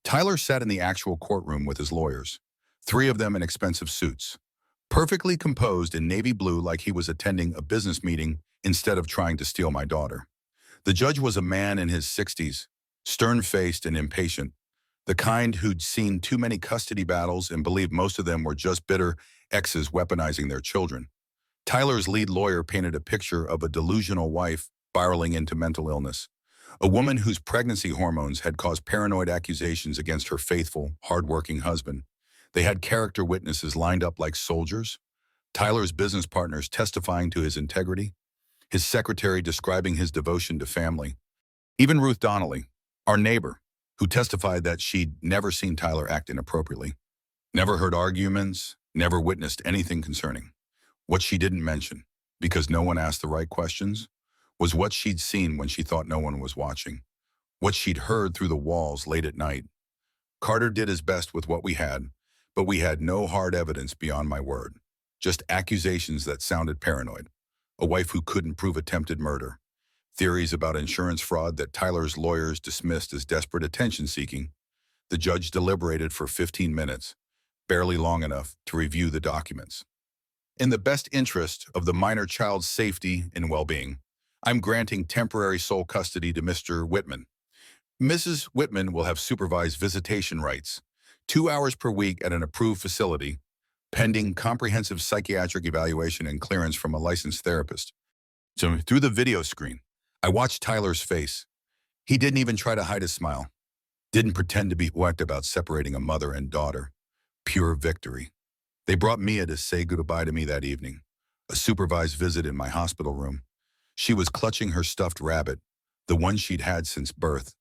Tyler sat in the actual courtroom with his lawyers, 3 of them in expensive suits, perfectly composed in navy blue like he was attending a business meeting instead of trying to steal my daughter. The judge was a man in his 60s, stern-faced and impatient, the kind who'd seen too many custody battles and believed most of them were just bitter exes weaponizing their children. Tyler's lead lawyer painted a picture of a delusional wife spiraling into mental illness, a woman whose pregnancy hormones had caused paranoid accusations against her faithful, hard-working husband. They had character witnesses lined up like soldiers, Tyler's business partners testifying to his integrity, his secretary describing his devotion to family, even Ruth Donnelly, our neighbor, who testified that she'd never seen Tyler act inappropriately, never heard arguments, never witnessed anything concerning. What she didn't mention, because no one asked the right questions, was what she'd seen when she thought no one was watching, what she'd heard through the walls late at night. Carter did his best with what we had, but we had no hard evidence beyond my word, just accusations that sounded paranoid, a wife who couldn't prove attempted murder, theories about insurance fraud that Tyler's lawyers dismissed as desperate attention-seeking. The judge deliberated for 15 minutes, barely long enough to review the documents. In the best interest of the minor child's safety and well-being, I'm granting temporary sole custody to Mr. Whitman. Mrs. Whitman will have supervised visitation rights, 2 hours per week at an approved facility, pending comprehensive psychiatric evaluation and clearance from a licensed therapist. So through the video screen, I watched Tyler's face. He didn't even try to hide his smile. Didn't pretend to be whacked about separating a mother and daughter. Pure victory. They brought Mia to say goodbye to me that evening, a supervised visit in my hospital room. She was clutching her stuffed rabbit, the one she'd had since birth,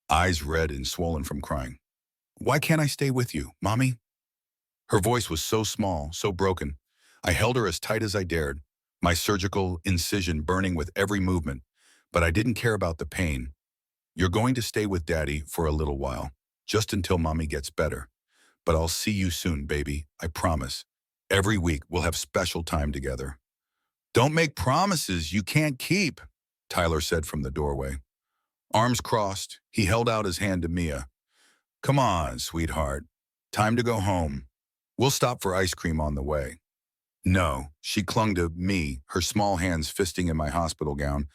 eyes red and swollen from crying. Why can't I stay with you, Mommy? Her voice was so small, so broken. I held her as tight as I dared, my surgical incision burning with every movement, but I didn't care about the pain. You're going to stay with Daddy for a little while, just until Mommy gets better. But I'll see you soon, baby, I promise. Every week we'll have special time together. Don't make promises you can't keep, Tyler said from the doorway. Arms crossed, he held out his hand to Mia. Come on, sweetheart. Time to go home. We'll stop for ice cream on the way. No, she clung to me, her small hands fisting in my hospital gown.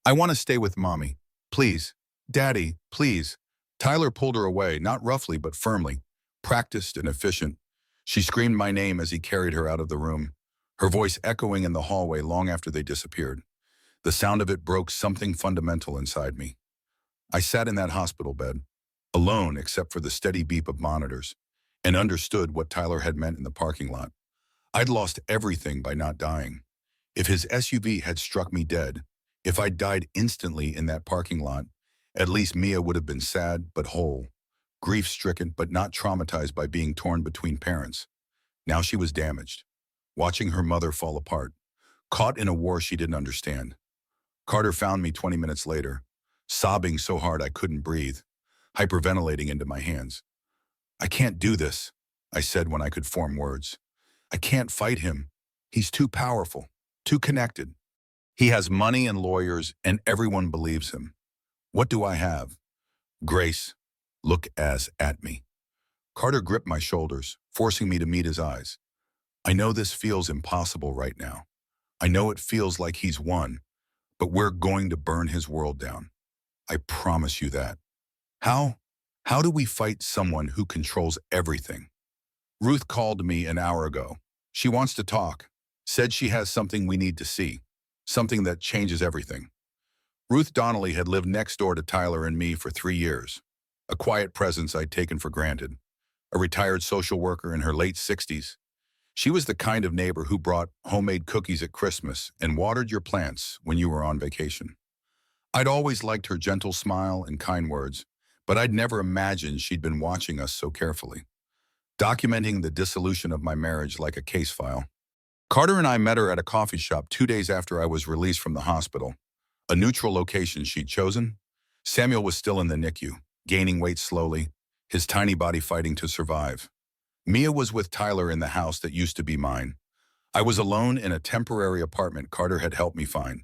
I want to stay with Mommy. Please. Daddy, please. Tyler pulled her away, not roughly but firmly. Practiced and efficient. She screamed my name as he carried her out of the room, her voice echoing in the hallway long after they disappeared. The sound of it broke something fundamental inside me. I sat in that hospital bed, alone except for the steady beep of monitors, and understood what Tyler had meant in the parking lot. I'd lost everything by not dying. If his SUV had struck me dead, if I'd died instantly in that parking lot, at least Mia would have been sad but whole, grief-stricken but not traumatized by being torn between parents. Now she was damaged, watching her mother fall apart, caught in a war she didn't understand. Carter found me 20 minutes later, sobbing so hard I couldn't breathe, hyperventilating into my hands. I can't do this, I said when I could form words. I can't fight him. He's too powerful, too connected. He has money and lawyers, and everyone believes him. What do I have? Grace, look at me. Carter gripped my shoulders, forcing me to meet his eyes. I know this feels impossible right now. I know it feels like he's won, but we're going to burn his world down. I promise you that. How? How do we fight someone who controls everything? Ruth called me an hour ago. She wants to talk. Said she has something we need to see. Something that changes everything. Ruth Donnelly had lived next door to Tyler and me for 3 years. A quiet presence I'd taken for granted. A retired social worker in her late 60s. She was the kind of neighbor who brought homemade cookies at Christmas and watered your plants when you were on vacation. I'd always liked her gentle smile and kind words, but I'd never imagined she'd been watching us so carefully, documenting the dissolution of my marriage like a case file. Carter and I met her at a coffee shop 2 days after I was released from the hospital, a neutral location she'd chosen. Samuel was still in the NICU, gaining weight slowly, his tiny body fighting to survive. Mia was with Tyler in the house that used to be mine. I was alone in a temporary apartment Carter had helped me find,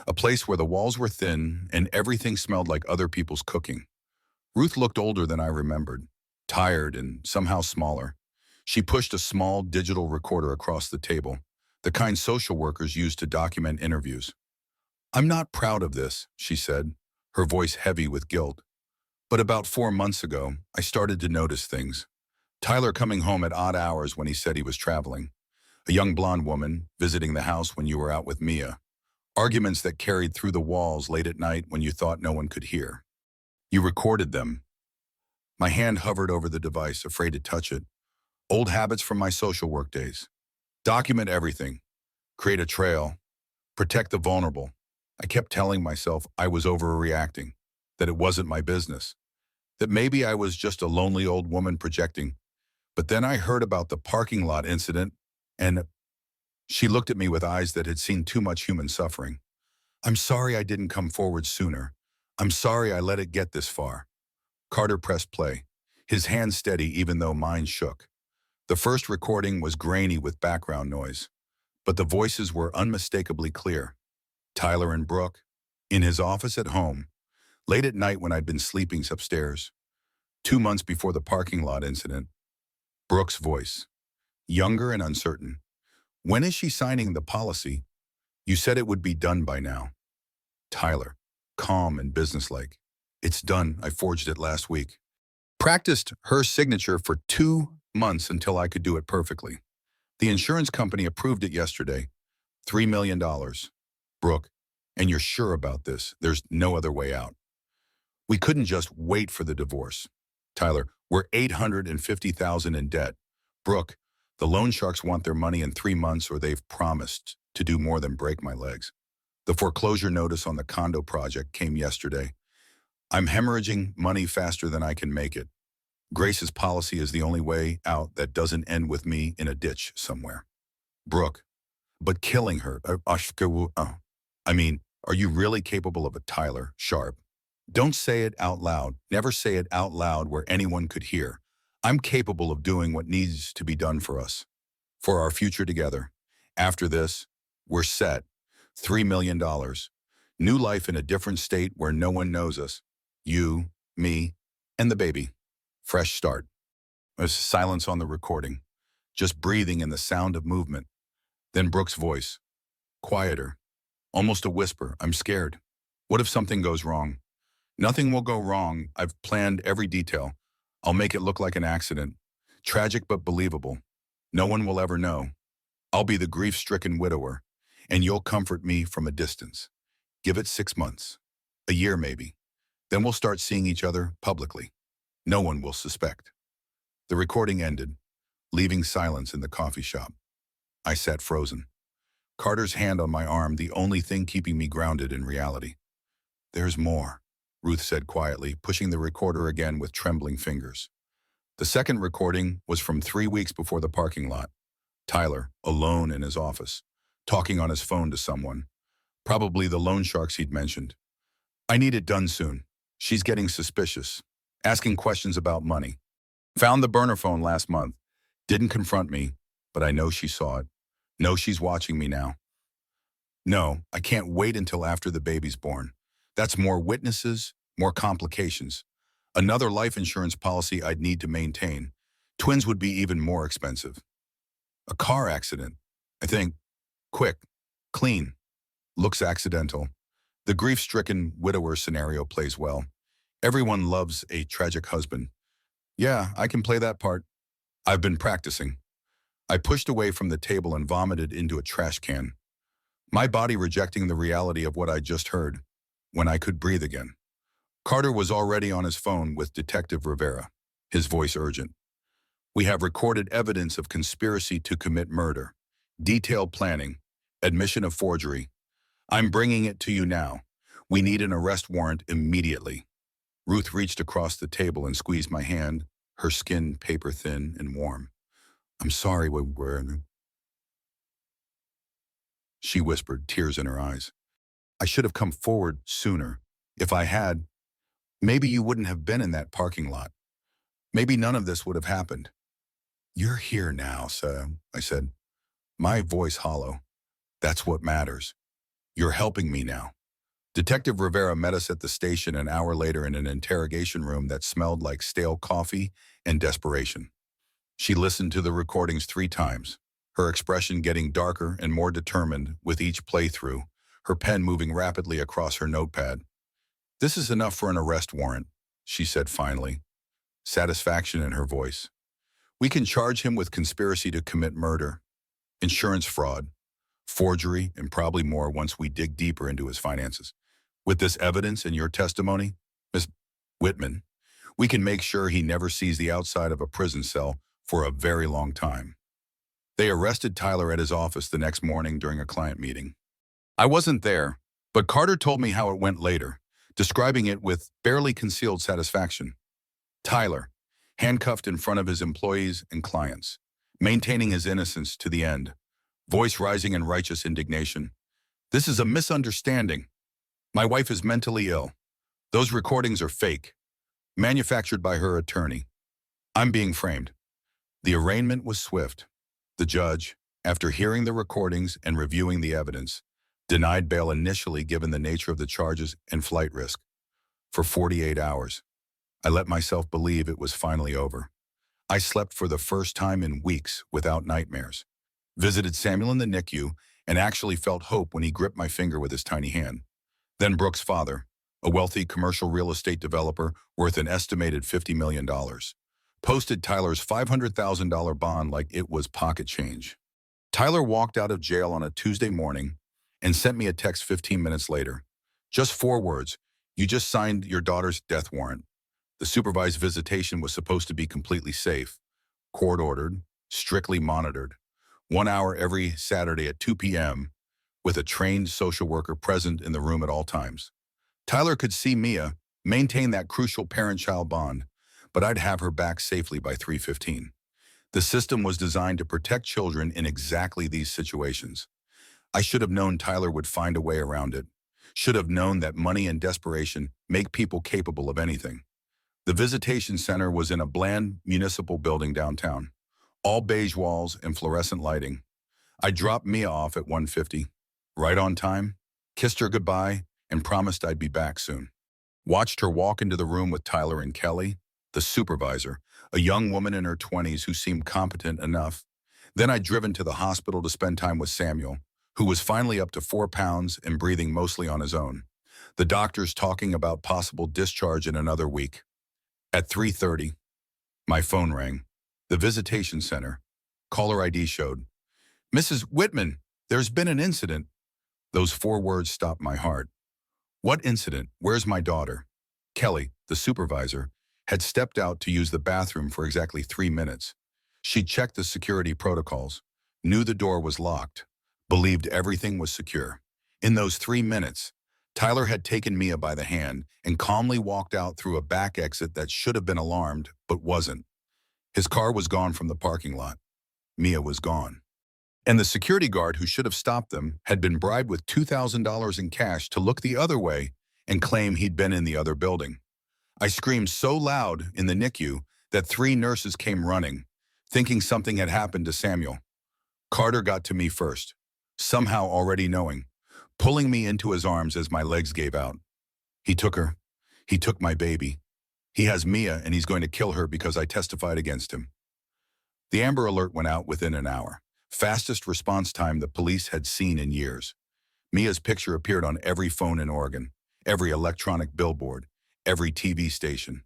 a place where the walls were thin and everything smelled like other people's cooking. Ruth looked older than I remembered, tired and somehow smaller. She pushed a small digital recorder across the table, the kind social workers use to document interviews. I'm not proud of this, she said, her voice heavy with guilt. But about 4 months ago, I started to notice things. Tyler coming home at odd hours when he said he was traveling. A young blonde woman visiting the house when you were out with Mia. Arguments that carried through the walls late at night when you thought no one could hear. You recorded them. My hand hovered over the device, afraid to touch it. Old habits from my social work days. Document everything. Create a trail. Protect the vulnerable. I kept telling myself I was overreacting, that it wasn't my business, that maybe I was just a lonely old woman projecting. But then I heard about the parking lot incident, and she looked at me with eyes that had seen too much human suffering. I'm sorry I didn't come forward sooner. I'm sorry I let it get this far. Carter pressed play, his hand steady even though mine shook. The first recording was grainy with background noise, but the voices were unmistakably clear. Tyler and Brooke, in his office at home, late at night when I'd been sleeping upstairs. 2 months before the parking lot incident. Brooke's voice, younger and uncertain. When is she signing the policy? You said it would be done by now. Tyler, calm and businesslike. It's done. I forged it last week. Practiced her signature for 2 months until I could do it perfectly. The insurance company approved it yesterday. $3 million. Brooke, and you're sure about this? There's no other way out. We couldn't just wait for the divorce. Tyler, we're $850,000 in debt. Brooke, the loan sharks want their money in 3 months or they've promised to do more than break my legs. The foreclosure notice on the condo project came yesterday. I'm hemorrhaging money faster than I can make it. Grace's policy is the only way out that doesn't end with me in a ditch somewhere. Brooke, but killing her, I mean, are you really capable of a Tyler Sharp? Don't say it out loud. Never say it out loud where anyone could hear. I'm capable of doing what needs to be done for us, for our future together. After this, we're set. $3 million. New life in a different state where no one knows us. You, me, and the baby. Fresh start. There's silence on the recording, just breathing and the sound of movement. Then Brooke's voice, quieter, almost a whisper. I'm scared. What if something goes wrong? Nothing will go wrong. I've planned every detail. I'll make it look like an accident. Tragic but believable. No one will ever know. I'll be the grief-stricken widower, and you'll comfort me from a distance. Give it 6 months. A year maybe. Then we'll start seeing each other publicly. No one will suspect. The recording ended, leaving silence in the coffee shop. I sat frozen. Carter's hand on my arm, the only thing keeping me grounded in reality. There's more, Ruth said quietly, pushing the recorder again with trembling fingers. The second recording was from 3 weeks before the parking lot. Tyler, alone in his office, talking on his phone to someone, probably the loan sharks he'd mentioned. I need it done soon. She's getting suspicious, asking questions about money. Found the burner phone last month. Didn't confront me, but I know she saw it. Know she's watching me now. No, I can't wait until after the baby's born. That's more witnesses, more complications. Another life insurance policy I'd need to maintain. Twins would be even more expensive. A car accident, I think. Quick, clean, looks accidental. The grief-stricken widower scenario plays well. Everyone loves a tragic husband. Yeah, I can play that part. I've been practicing. I pushed away from the table and vomited into a trash can. My body rejecting the reality of what I just heard, when I could breathe again. Carter was already on his phone with Detective Rivera, his voice urgent. We have recorded evidence of conspiracy to commit murder, detailed planning, admission of forgery. I'm bringing it to you now. We need an arrest warrant immediately. Ruth reached across the table and squeezed my hand, her skin paper-thin and warm. I'm sorry, she whispered, tears in her eyes. I should have come forward sooner. If I had, maybe you wouldn't have been in that parking lot. Maybe none of this would have happened. You're here now, sir, I said, my voice hollow. That's what matters. You're helping me now. Detective Rivera met us at the station an hour later in an interrogation room that smelled like stale coffee and desperation. She listened to the recordings 3 times, her expression getting darker and more determined with each playthrough, her pen moving rapidly across her notepad. This is enough for an arrest warrant, she said finally, satisfaction in her voice. We can charge him with conspiracy to commit murder, insurance fraud, forgery, and probably more once we dig deeper into his finances. With this evidence and your testimony, Miss Whitman, we can make sure he never sees the outside of a prison cell for a very long time. They arrested Tyler at his office the next morning during a client meeting. I wasn't there, but Carter told me how it went later, describing it with barely concealed satisfaction. Tyler, handcuffed in front of his employees and clients, maintaining his innocence to the end, voice rising in righteous indignation. This is a misunderstanding. My wife is mentally ill. Those recordings are fake, manufactured by her attorney. I'm being framed. The arraignment was swift. The judge, after hearing the recordings and reviewing the evidence, denied bail initially given the nature of the charges and flight risk. For 48 hours, I let myself believe it was finally over. I slept for the first time in weeks without nightmares. Visited Samuel in the NICU and actually felt hope when he gripped my finger with his tiny hand. Then Brooke's father, a wealthy commercial real estate developer worth an estimated $50 million, posted Tyler's $500,000 bond like it was pocket change. Tyler walked out of jail on a Tuesday morning and sent me a text 15 minutes later. Just 4 words. You just signed your daughter's death warrant. The supervised visitation was supposed to be completely safe, court-ordered, strictly monitored. 1 hour every Saturday at 2 p.m., with a trained social worker present in the room at all times. Tyler could see Mia maintain that crucial parent-child bond, but I'd have her back safely by 3:15. The system was designed to protect children in exactly these situations. I should have known Tyler would find a way around it. Should have known that money and desperation make people capable of anything. The visitation center was in a bland municipal building downtown, all beige walls and fluorescent lighting. I dropped Mia off at 1:50, right on time, kissed her goodbye, and promised I'd be back soon. Watched her walk into the room with Tyler and Kelly, the supervisor, a young woman in her 20s who seemed competent enough. Then I'd driven to the hospital to spend time with Samuel, who was finally up to 4 pounds and breathing mostly on his own. The doctors talking about possible discharge in another week. At 3:30, my phone rang. The visitation center. Caller ID showed. "Mrs. Whitman, there's been an incident." Those 4 words stopped my heart. What incident? Where's my daughter? Kelly, the supervisor, had stepped out to use the bathroom for exactly 3 minutes. She checked the security protocols, knew the door was locked, believed everything was secure. In those 3 minutes, Tyler had taken Mia by the hand and calmly walked out through a back exit that should have been alarmed, but wasn't. His car was gone from the parking lot. Mia was gone. And the security guard who should have stopped them had been bribed with $2,000 in cash to look the other way and claim he'd been in the other building. I screamed so loud in the NICU that 3 nurses came running, thinking something had happened to Samuel. Carter got to me first, somehow already knowing, pulling me into his arms as my legs gave out. He took her. He took my baby. He has Mia and he's going to kill her because I testified against him. The Amber Alert went out within an hour. Fastest response time the police had seen in years. Mia's picture appeared on every phone in Oregon, every electronic billboard, every TV station.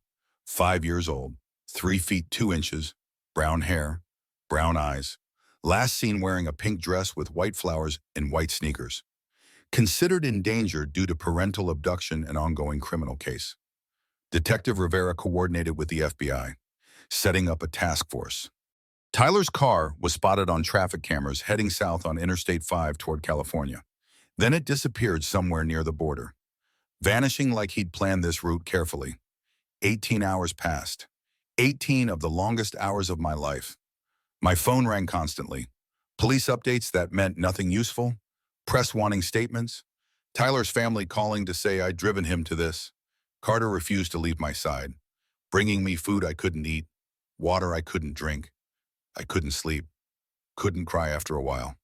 5 years old, 3 feet 2 inches, brown hair, brown eyes. Last seen wearing a pink dress with white flowers and white sneakers. Considered in danger due to parental abduction and ongoing criminal case. Detective Rivera coordinated with the FBI, setting up a task force. Tyler's car was spotted on traffic cameras heading south on Interstate 5 toward California. Then it disappeared somewhere near the border, vanishing like he'd planned this route carefully. 18 hours passed. 18 of the longest hours of my life. My phone rang constantly. Police updates that meant nothing useful. Press wanting statements. Tyler's family calling to say I'd driven him to this. Carter refused to leave my side, bringing me food I couldn't eat, water I couldn't drink. I couldn't sleep, couldn't cry after a while.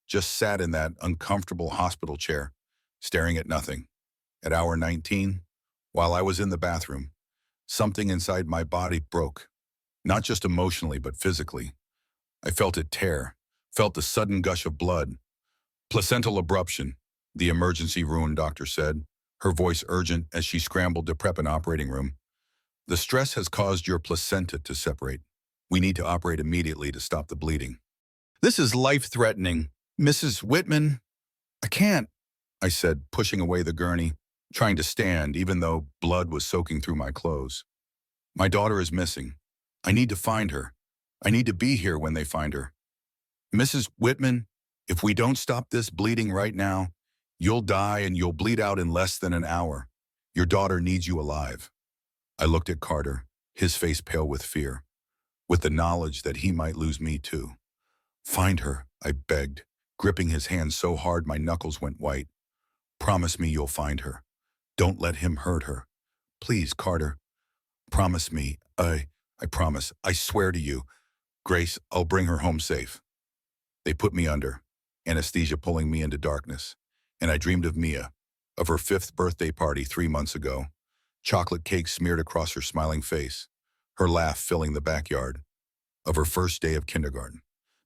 Just sat in that uncomfortable hospital chair, staring at nothing. At hour 19, while I was in the bathroom, something inside my body broke. Not just emotionally, but physically. I felt it tear, felt the sudden gush of blood. Placental abruption, the emergency room doctor said, her voice urgent as she scrambled to prep an operating room. The stress has caused your placenta to separate. We need to operate immediately to stop the bleeding. This is life-threatening. Mrs. Whitman, I can't, I said, pushing away the gurney, trying to stand even though blood was soaking through my clothes. My daughter is missing. I need to find her. I need to be here when they find her. Mrs. Whitman, if we don't stop this bleeding right now, you'll die and you'll bleed out in less than an hour. Your daughter needs you alive. I looked at Carter, his face pale with fear, with the knowledge that he might lose me too. Find her, I begged, gripping his hand so hard my knuckles went white. Promise me you'll find her. Don't let him hurt her. Please, Carter. Promise me. I promise. I swear to you. Grace, I'll bring her home safe. They put me under, anesthesia pulling me into darkness, and I dreamed of Mia, of her 5th birthday party 3 months ago, chocolate cake smeared across her smiling face, her laugh filling the backyard, of her first day of kindergarten,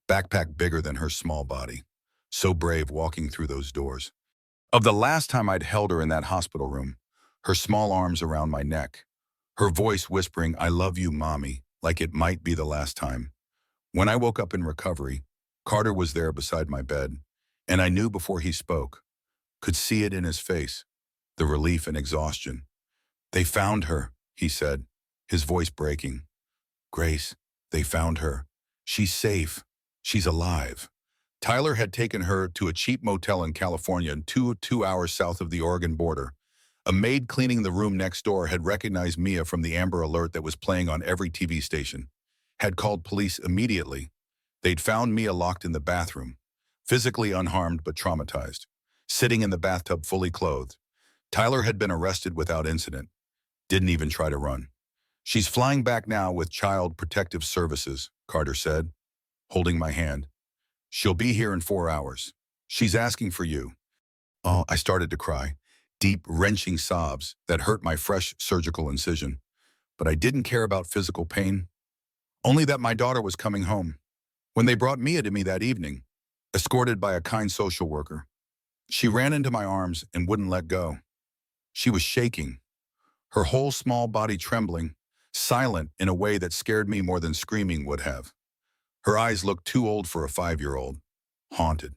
backpack bigger than her small body, so brave walking through those doors, of the last time I'd held her in that hospital room, her small arms around my neck, her voice whispering, I love you, Mommy, like it might be the last time. When I woke up in recovery, Carter was there beside my bed, and I knew before he spoke, could see it in his face, the relief and exhaustion. They found her, he said, his voice breaking. Grace, they found her. She's safe. She's alive. Tyler had taken her to a cheap motel in California, 2 hours south of the Oregon border. A maid cleaning the room next door had recognized Mia from the Amber Alert that was playing on every TV station, had called police immediately. They'd found Mia locked in the bathroom, physically unharmed but traumatized, sitting in the bathtub fully clothed. Tyler had been arrested without incident, didn't even try to run. She's flying back now with Child Protective Services, Carter said, holding my hand. She'll be here in 4 hours. She's asking for you. Oh, I started to cry, deep, wrenching sobs that hurt my fresh surgical incision. But I didn't care about physical pain, only that my daughter was coming home. When they brought Mia to me that evening, escorted by a kind social worker, she ran into my arms and wouldn't let go. She was shaking, her whole small body trembling, silent in a way that scared me more than screaming would have. Her eyes looked too old for a 5-year-old, haunted.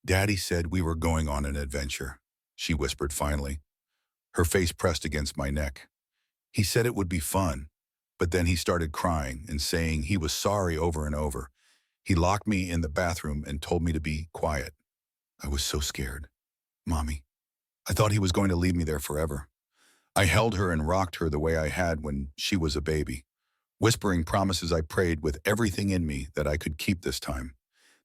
"Daddy said we were going on an adventure," she whispered finally, her face pressed against my neck. "He said it would be fun, but then he started crying and saying he was sorry over and over. He locked me in the bathroom and told me to be quiet. I was so scared. Mommy, I thought he was going to leave me there forever." I held her and rocked her the way I had when she was a baby, whispering promises I prayed with everything in me that I could keep this time,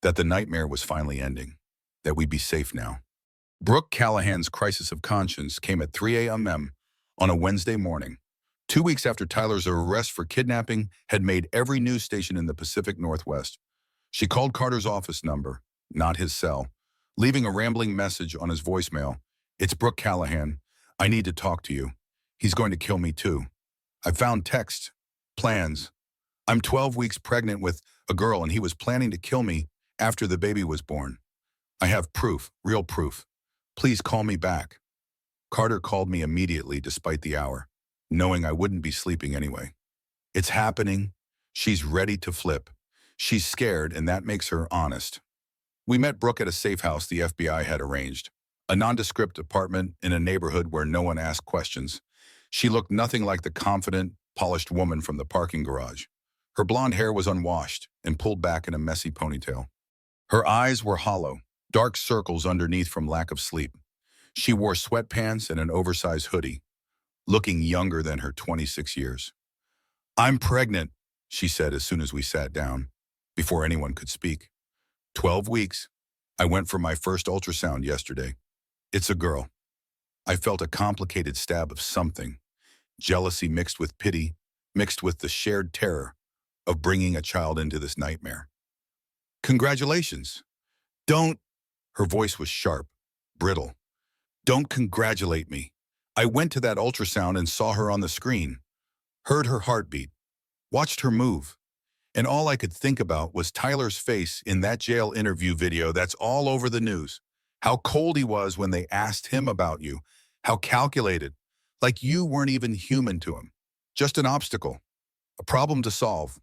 that the nightmare was finally ending, that we'd be safe now. Brooke Callahan's crisis of conscience came at 3 a.m. on a Wednesday morning, 2 weeks after Tyler's arrest for kidnapping had made every news station in the Pacific Northwest. She called Carter's office number, not his cell, leaving a rambling message on his voicemail. "It's Brooke Callahan. I need to talk to you. He's going to kill me too. I found texts, plans. I'm 12 weeks pregnant with a girl and he was planning to kill me after the baby was born. I have proof, real proof. Please call me back." Carter called me immediately despite the hour, knowing I wouldn't be sleeping anyway. It's happening. She's ready to flip. She's scared, and that makes her honest. We met Brooke at a safe house the FBI had arranged, a nondescript apartment in a neighborhood where no one asked questions. She looked nothing like the confident, polished woman from the parking garage. Her blonde hair was unwashed and pulled back in a messy ponytail. Her eyes were hollow, dark circles underneath from lack of sleep. She wore sweatpants and an oversized hoodie, looking younger than her 26 years. "I'm pregnant," she said as soon as we sat down, before anyone could speak. 12 weeks. I went for my first ultrasound yesterday. It's a girl. I felt a complicated stab of something, jealousy mixed with pity, mixed with the shared terror of bringing a child into this nightmare. "Congratulations." "Don't," her voice was sharp, brittle. "Don't congratulate me. I went to that ultrasound and saw her on the screen, heard her heartbeat, watched her move. And all I could think about was Tyler's face in that jail interview video that's all over the news. How cold he was when they asked him about you. How calculated. Like you weren't even human to him. Just an obstacle. A problem to solve."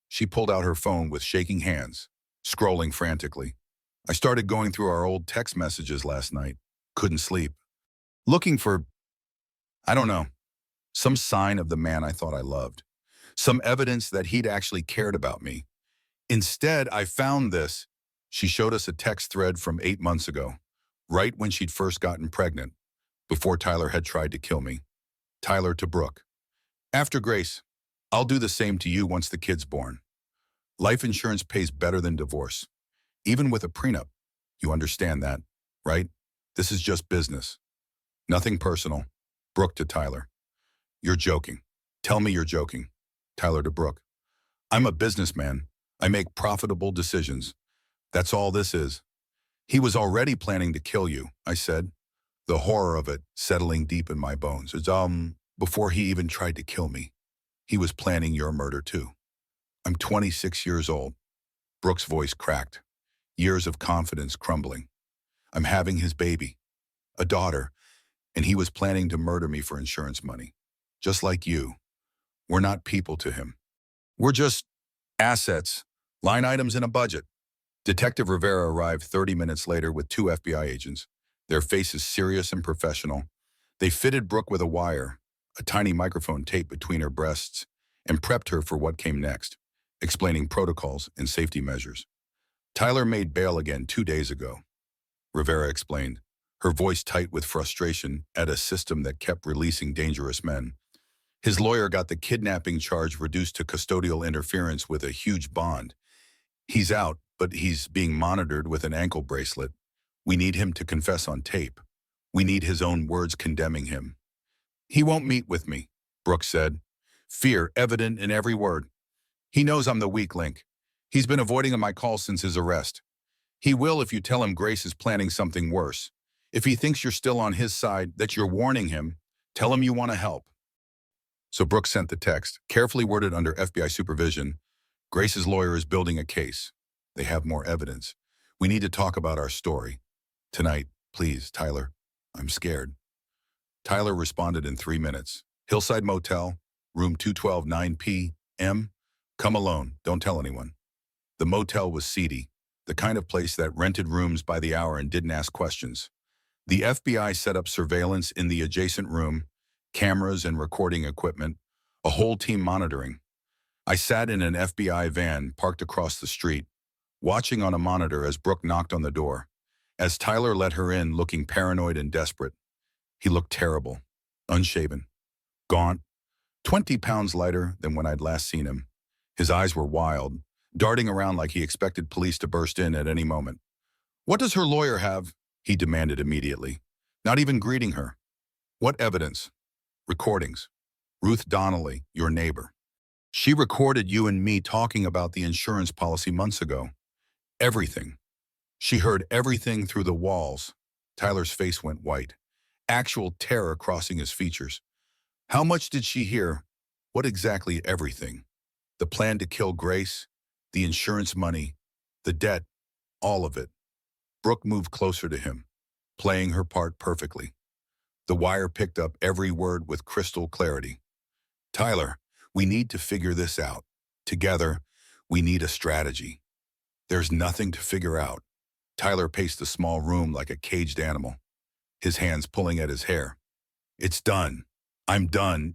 She pulled out her phone with shaking hands, scrolling frantically. "I started going through our old text messages last night. Couldn't sleep. Looking for, I don't know, some sign of the man I thought I loved. Some evidence that he'd actually cared about me. Instead, I found this." She showed us a text thread from 8 months ago, right when she'd first gotten pregnant, before Tyler had tried to kill me. Tyler to Brooke. "After Grace, I'll do the same to you once the kid's born. Life insurance pays better than divorce. Even with a prenup. You understand that, right? This is just business. Nothing personal." Brooke to Tyler. "You're joking. Tell me you're joking." Tyler to Brooke. "I'm a businessman. I make profitable decisions. That's all this is." "He was already planning to kill you," I said, the horror of it settling deep in my bones. Before he even tried to kill me, he was planning your murder too. I'm 26 years old." Brooke's voice cracked, years of confidence crumbling. "I'm having his baby, a daughter, and he was planning to murder me for insurance money. Just like you. We're not people to him. We're just assets, line items in a budget." Detective Rivera arrived 30 minutes later with 2 FBI agents, their faces serious and professional. They fitted Brooke with a wire, a tiny microphone taped between her breasts, and prepped her for what came next, explaining protocols and safety measures. "Tyler made bail again 2 days ago," Rivera explained, her voice tight with frustration at a system that kept releasing dangerous men. "His lawyer got the kidnapping charge reduced to custodial interference with a huge bond. He's out, but he's being monitored with an ankle bracelet. We need him to confess on tape. We need his own words condemning him." "He won't meet with me," Brooke said, fear evident in every word. "He knows I'm the weak link. He's been avoiding my calls since his arrest. He will if you tell him Grace is planning something worse. If he thinks you're still on his side, that you're warning him, tell him you want to help." So Brooke sent the text, carefully worded under FBI supervision. "Grace's lawyer is building a case. They have more evidence. We need to talk about our story. Tonight, please, Tyler. I'm scared. Tyler responded in 3 minutes. Hillside Motel, room 212, 9 p.m. Come alone. Don't tell anyone. The motel was seedy, the kind of place that rented rooms by the hour and didn't ask questions. The FBI set up surveillance in the adjacent room, cameras and recording equipment, a whole team monitoring. I sat in an FBI van parked across the street, watching on a monitor as Brooke knocked on the door. As Tyler let her in, looking paranoid and desperate, he looked terrible, unshaven, gaunt, 20 pounds lighter than when I'd last seen him. His eyes were wild, darting around like he expected police to burst in at any moment. "What does her lawyer have?" he demanded immediately, not even greeting her. "What evidence?" "Recordings. Ruth Donnelly, your neighbor. She recorded you and me talking about the insurance policy months ago. Everything. She heard everything through the walls." Tyler's face went white, actual terror crossing his features. "How much did she hear?" "What exactly everything? The plan to kill Grace, the insurance money, the debt, all of it." Brooke moved closer to him, playing her part perfectly. The wire picked up every word with crystal clarity. "Tyler, we need to figure this out. Together, we need a strategy." "There's nothing to figure out." Tyler paced the small room like a caged animal, his hands pulling at his hair. "It's done. I'm done.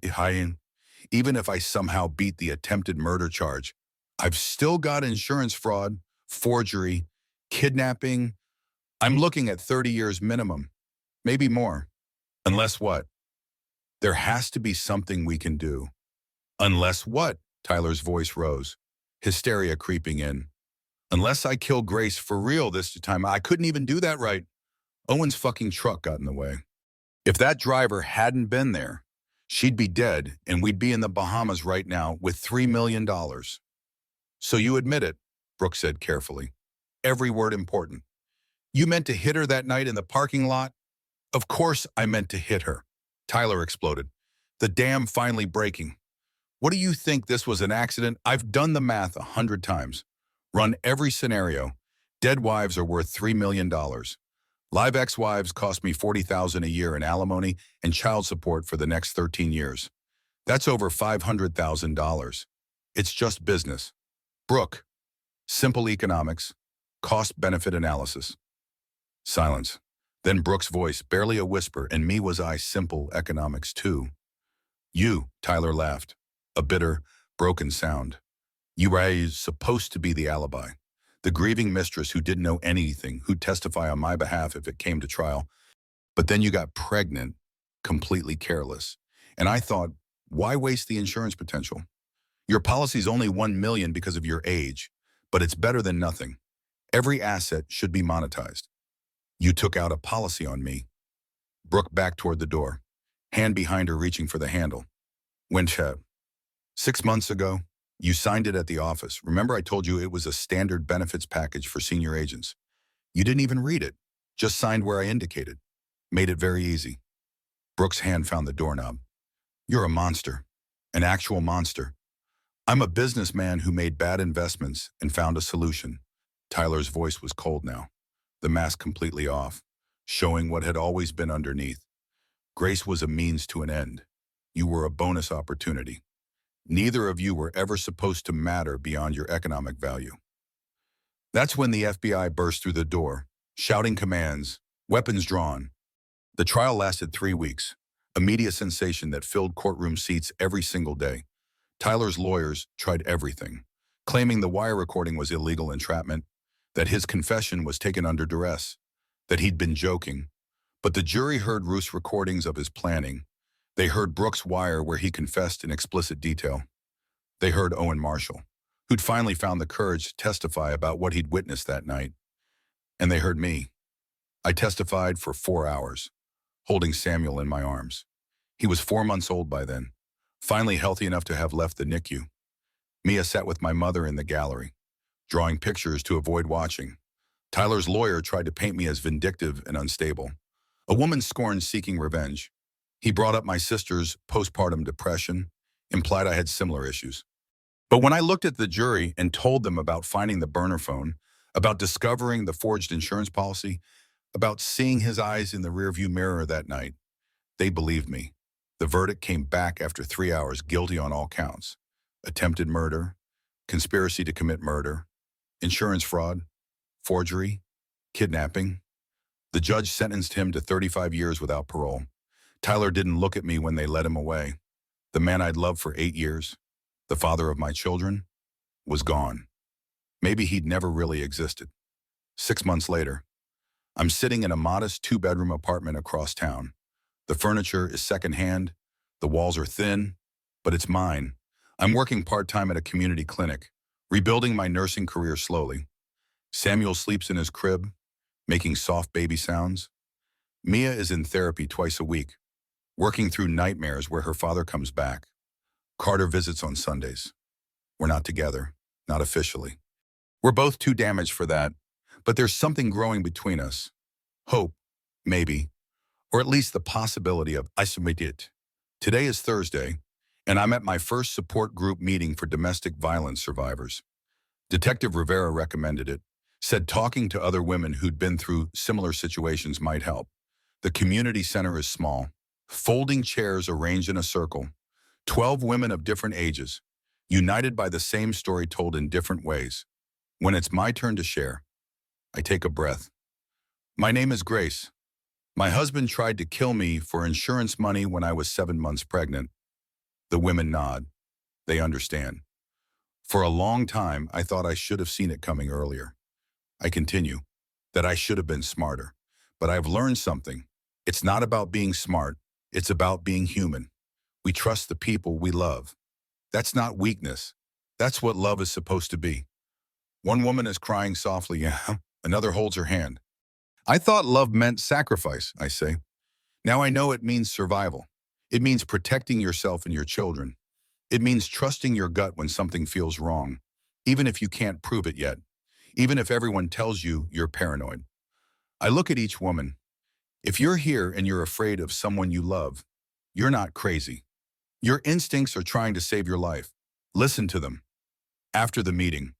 Even if I somehow beat the attempted murder charge, I've still got insurance fraud, forgery, kidnapping. I'm looking at 30 years minimum, maybe more. Unless what? There has to be something we can do." "Unless what?" Tyler's voice rose, hysteria creeping in. "Unless I kill Grace for real this time." "I couldn't even do that right. Owen's fucking truck got in the way. If that driver hadn't been there, she'd be dead and we'd be in the Bahamas right now with $3 million. "So you admit it," Brooke said carefully. Every word important. "You meant to hit her that night in the parking lot?" "Of course I meant to hit her." Tyler exploded. "The dam finally breaking. What do you think, this was an accident? I've done the math 100 times. Run every scenario. Dead wives are worth $3 million. Live ex-wives cost me $40,000 a year in alimony and child support for the next 13 years. That's over $500,000. It's just business. Brooke, simple economics, cost-benefit analysis." Silence. Then Brooke's voice, barely a whisper, "And me was I simple economics too." "You," Tyler laughed, a bitter, broken sound. "You were supposed to be the alibi. The grieving mistress who didn't know anything, who'd testify on my behalf if it came to trial. But then you got pregnant, completely careless. And I thought, why waste the insurance potential? Your policy's only $1 million because of your age, but it's better than nothing. Every asset should be monetized. You took out a policy on me." Brooke backed toward the door, hand behind her reaching for the handle. "Winchett, 6 months ago, you signed it at the office. Remember I told you it was a standard benefits package for senior agents? You didn't even read it, just signed where I indicated. Made it very easy." Brooke's hand found the doorknob. "You're a monster, an actual monster. I'm a businessman who made bad investments and found a solution." Tyler's voice was cold now, the mask completely off, showing what had always been underneath. "Grace was a means to an end. You were a bonus opportunity. Neither of you were ever supposed to matter beyond your economic value." That's when the FBI burst through the door, shouting commands, weapons drawn. The trial lasted 3 weeks, a media sensation that filled courtroom seats every single day. Tyler's lawyers tried everything, claiming the wire recording was illegal entrapment, that his confession was taken under duress, that he'd been joking. But the jury heard Ruth's recordings of his planning. They heard Brooke's wire where he confessed in explicit detail. They heard Owen Marshall, who'd finally found the courage to testify about what he'd witnessed that night. And they heard me. I testified for 4 hours, holding Samuel in my arms. He was 4 months old by then, finally healthy enough to have left the NICU. Mia sat with my mother in the gallery, drawing pictures to avoid watching. Tyler's lawyer tried to paint me as vindictive and unstable, a woman scorned seeking revenge. He brought up my sister's postpartum depression, implied I had similar issues. But when I looked at the jury and told them about finding the burner phone, about discovering the forged insurance policy, about seeing his eyes in the rearview mirror that night. They believed me. The verdict came back after 3 hours, guilty on all counts. Attempted murder, conspiracy to commit murder, insurance fraud, forgery, kidnapping. The judge sentenced him to 35 years without parole. Tyler didn't look at me when they led him away. The man I'd loved for 8 years, the father of my children, was gone. Maybe he'd never really existed. 6 months later, I'm sitting in a modest 2-bedroom apartment across town. The furniture is secondhand, the walls are thin, but it's mine. I'm working part-time at a community clinic, rebuilding my nursing career slowly. Samuel sleeps in his crib, making soft baby sounds. Mia is in therapy twice a week, working through nightmares where her father comes back. Carter visits on Sundays. We're not together, not officially. We're both too damaged for that, but there's something growing between us. Hope, maybe, or at least the possibility of I submit it. Today is Thursday, and I'm at my first support group meeting for domestic violence survivors. Detective Rivera recommended it, said talking to other women who'd been through similar situations might help. The community center is small, folding chairs arranged in a circle, 12 women of different ages, united by the same story told in different ways. When it's my turn to share, I take a breath. My name is Grace. My husband tried to kill me for insurance money when I was 7 months pregnant. The women nod. They understand. For a long time, I thought I should have seen it coming earlier. I continue, that I should have been smarter. But I've learned something. It's not about being smart. It's about being human. We trust the people we love. That's not weakness. That's what love is supposed to be. One woman is crying softly, yeah. Another holds her hand. I thought love meant sacrifice, I say. Now I know it means survival. It means protecting yourself and your children. It means trusting your gut when something feels wrong, even if you can't prove it yet, even if everyone tells you you're paranoid. I look at each woman. If you're here and you're afraid of someone you love, you're not crazy. Your instincts are trying to save your life. Listen to them. After the meeting,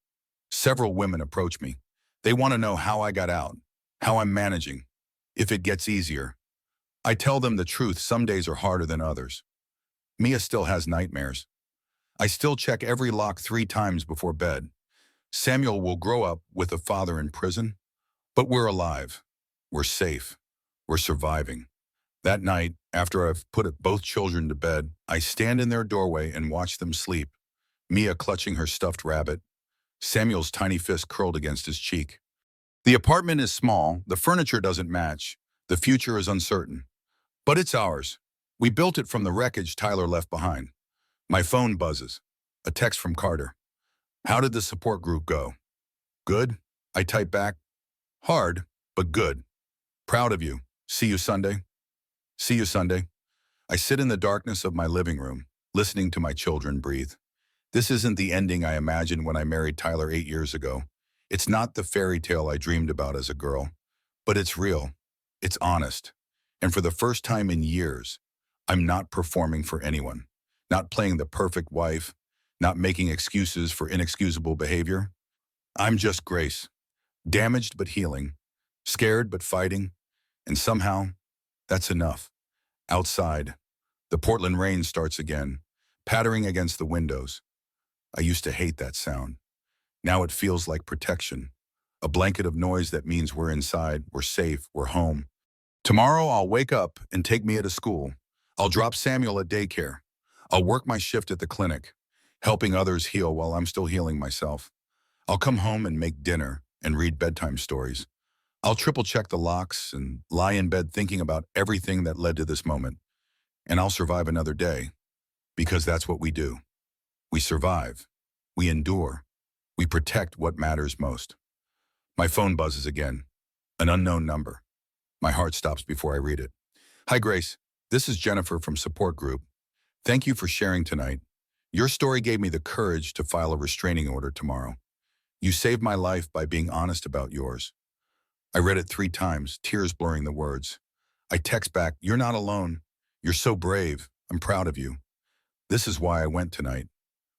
several women approach me. They want to know how I got out, how I'm managing, if it gets easier. I tell them the truth, some days are harder than others. Mia still has nightmares. I still check every lock 3 times before bed. Samuel will grow up with a father in prison, but we're alive. We're safe. We're surviving. That night, after I've put both children to bed, I stand in their doorway and watch them sleep. Mia clutching her stuffed rabbit, Samuel's tiny fist curled against his cheek. The apartment is small, the furniture doesn't match, the future is uncertain. But it's ours. We built it from the wreckage Tyler left behind. My phone buzzes. A text from Carter. How did the support group go? Good? I type back. Hard, but good. Proud of you. See you Sunday. See you Sunday. I sit in the darkness of my living room, listening to my children breathe. This isn't the ending I imagined when I married Tyler 8 years ago. It's not the fairy tale I dreamed about as a girl, but it's real. It's honest. And for the first time in years, I'm not performing for anyone, not playing the perfect wife, not making excuses for inexcusable behavior. I'm just Grace, damaged but healing, scared but fighting, and somehow, that's enough. Outside, the Portland rain starts again, pattering against the windows. I used to hate that sound. Now it feels like protection, a blanket of noise that means we're inside, we're safe, we're home. Tomorrow I'll wake up and take Mia to school. I'll drop Samuel at daycare. I'll work my shift at the clinic, helping others heal while I'm still healing myself. I'll come home and make dinner and read bedtime stories. I'll triple check the locks and lie in bed thinking about everything that led to this moment. And I'll survive another day, because that's what we do. We survive. We endure. We protect what matters most. My phone buzzes again. An unknown number. My heart stops before I read it. Hi, Grace. This is Jennifer from Support Group. Thank you for sharing tonight. Your story gave me the courage to file a restraining order tomorrow. You saved my life by being honest about yours. I read it 3 times, tears blurring the words. I text back, you're not alone. You're so brave. I'm proud of you. This is why I went tonight.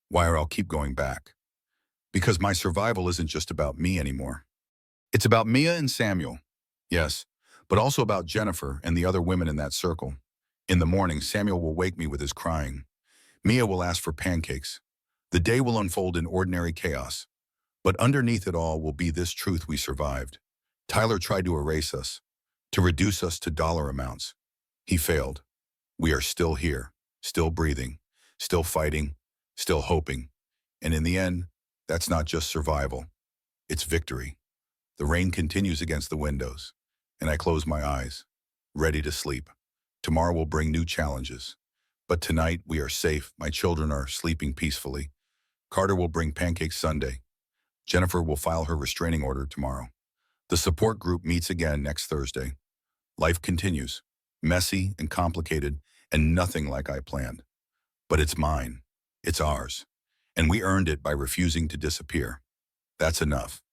Why I'll keep going back. Because my survival isn't just about me anymore. It's about Mia and Samuel. Yes, but also about Jennifer and the other women in that circle. In the morning, Samuel will wake me with his crying. Mia will ask for pancakes. The day will unfold in ordinary chaos. But underneath it all will be this truth: we survived. Tyler tried to erase us, to reduce us to dollar amounts. He failed. We are still here, still breathing, still fighting, still hoping. And in the end, that's not just survival, it's victory. The rain continues against the windows, and I close my eyes, ready to sleep. Tomorrow will bring new challenges. But tonight we are safe. My children are sleeping peacefully. Carter will bring pancakes Sunday. Jennifer will file her restraining order tomorrow. The support group meets again next Thursday. Life continues, messy and complicated, and nothing like I planned. But it's mine. It's ours. And we earned it by refusing to disappear. That's enough.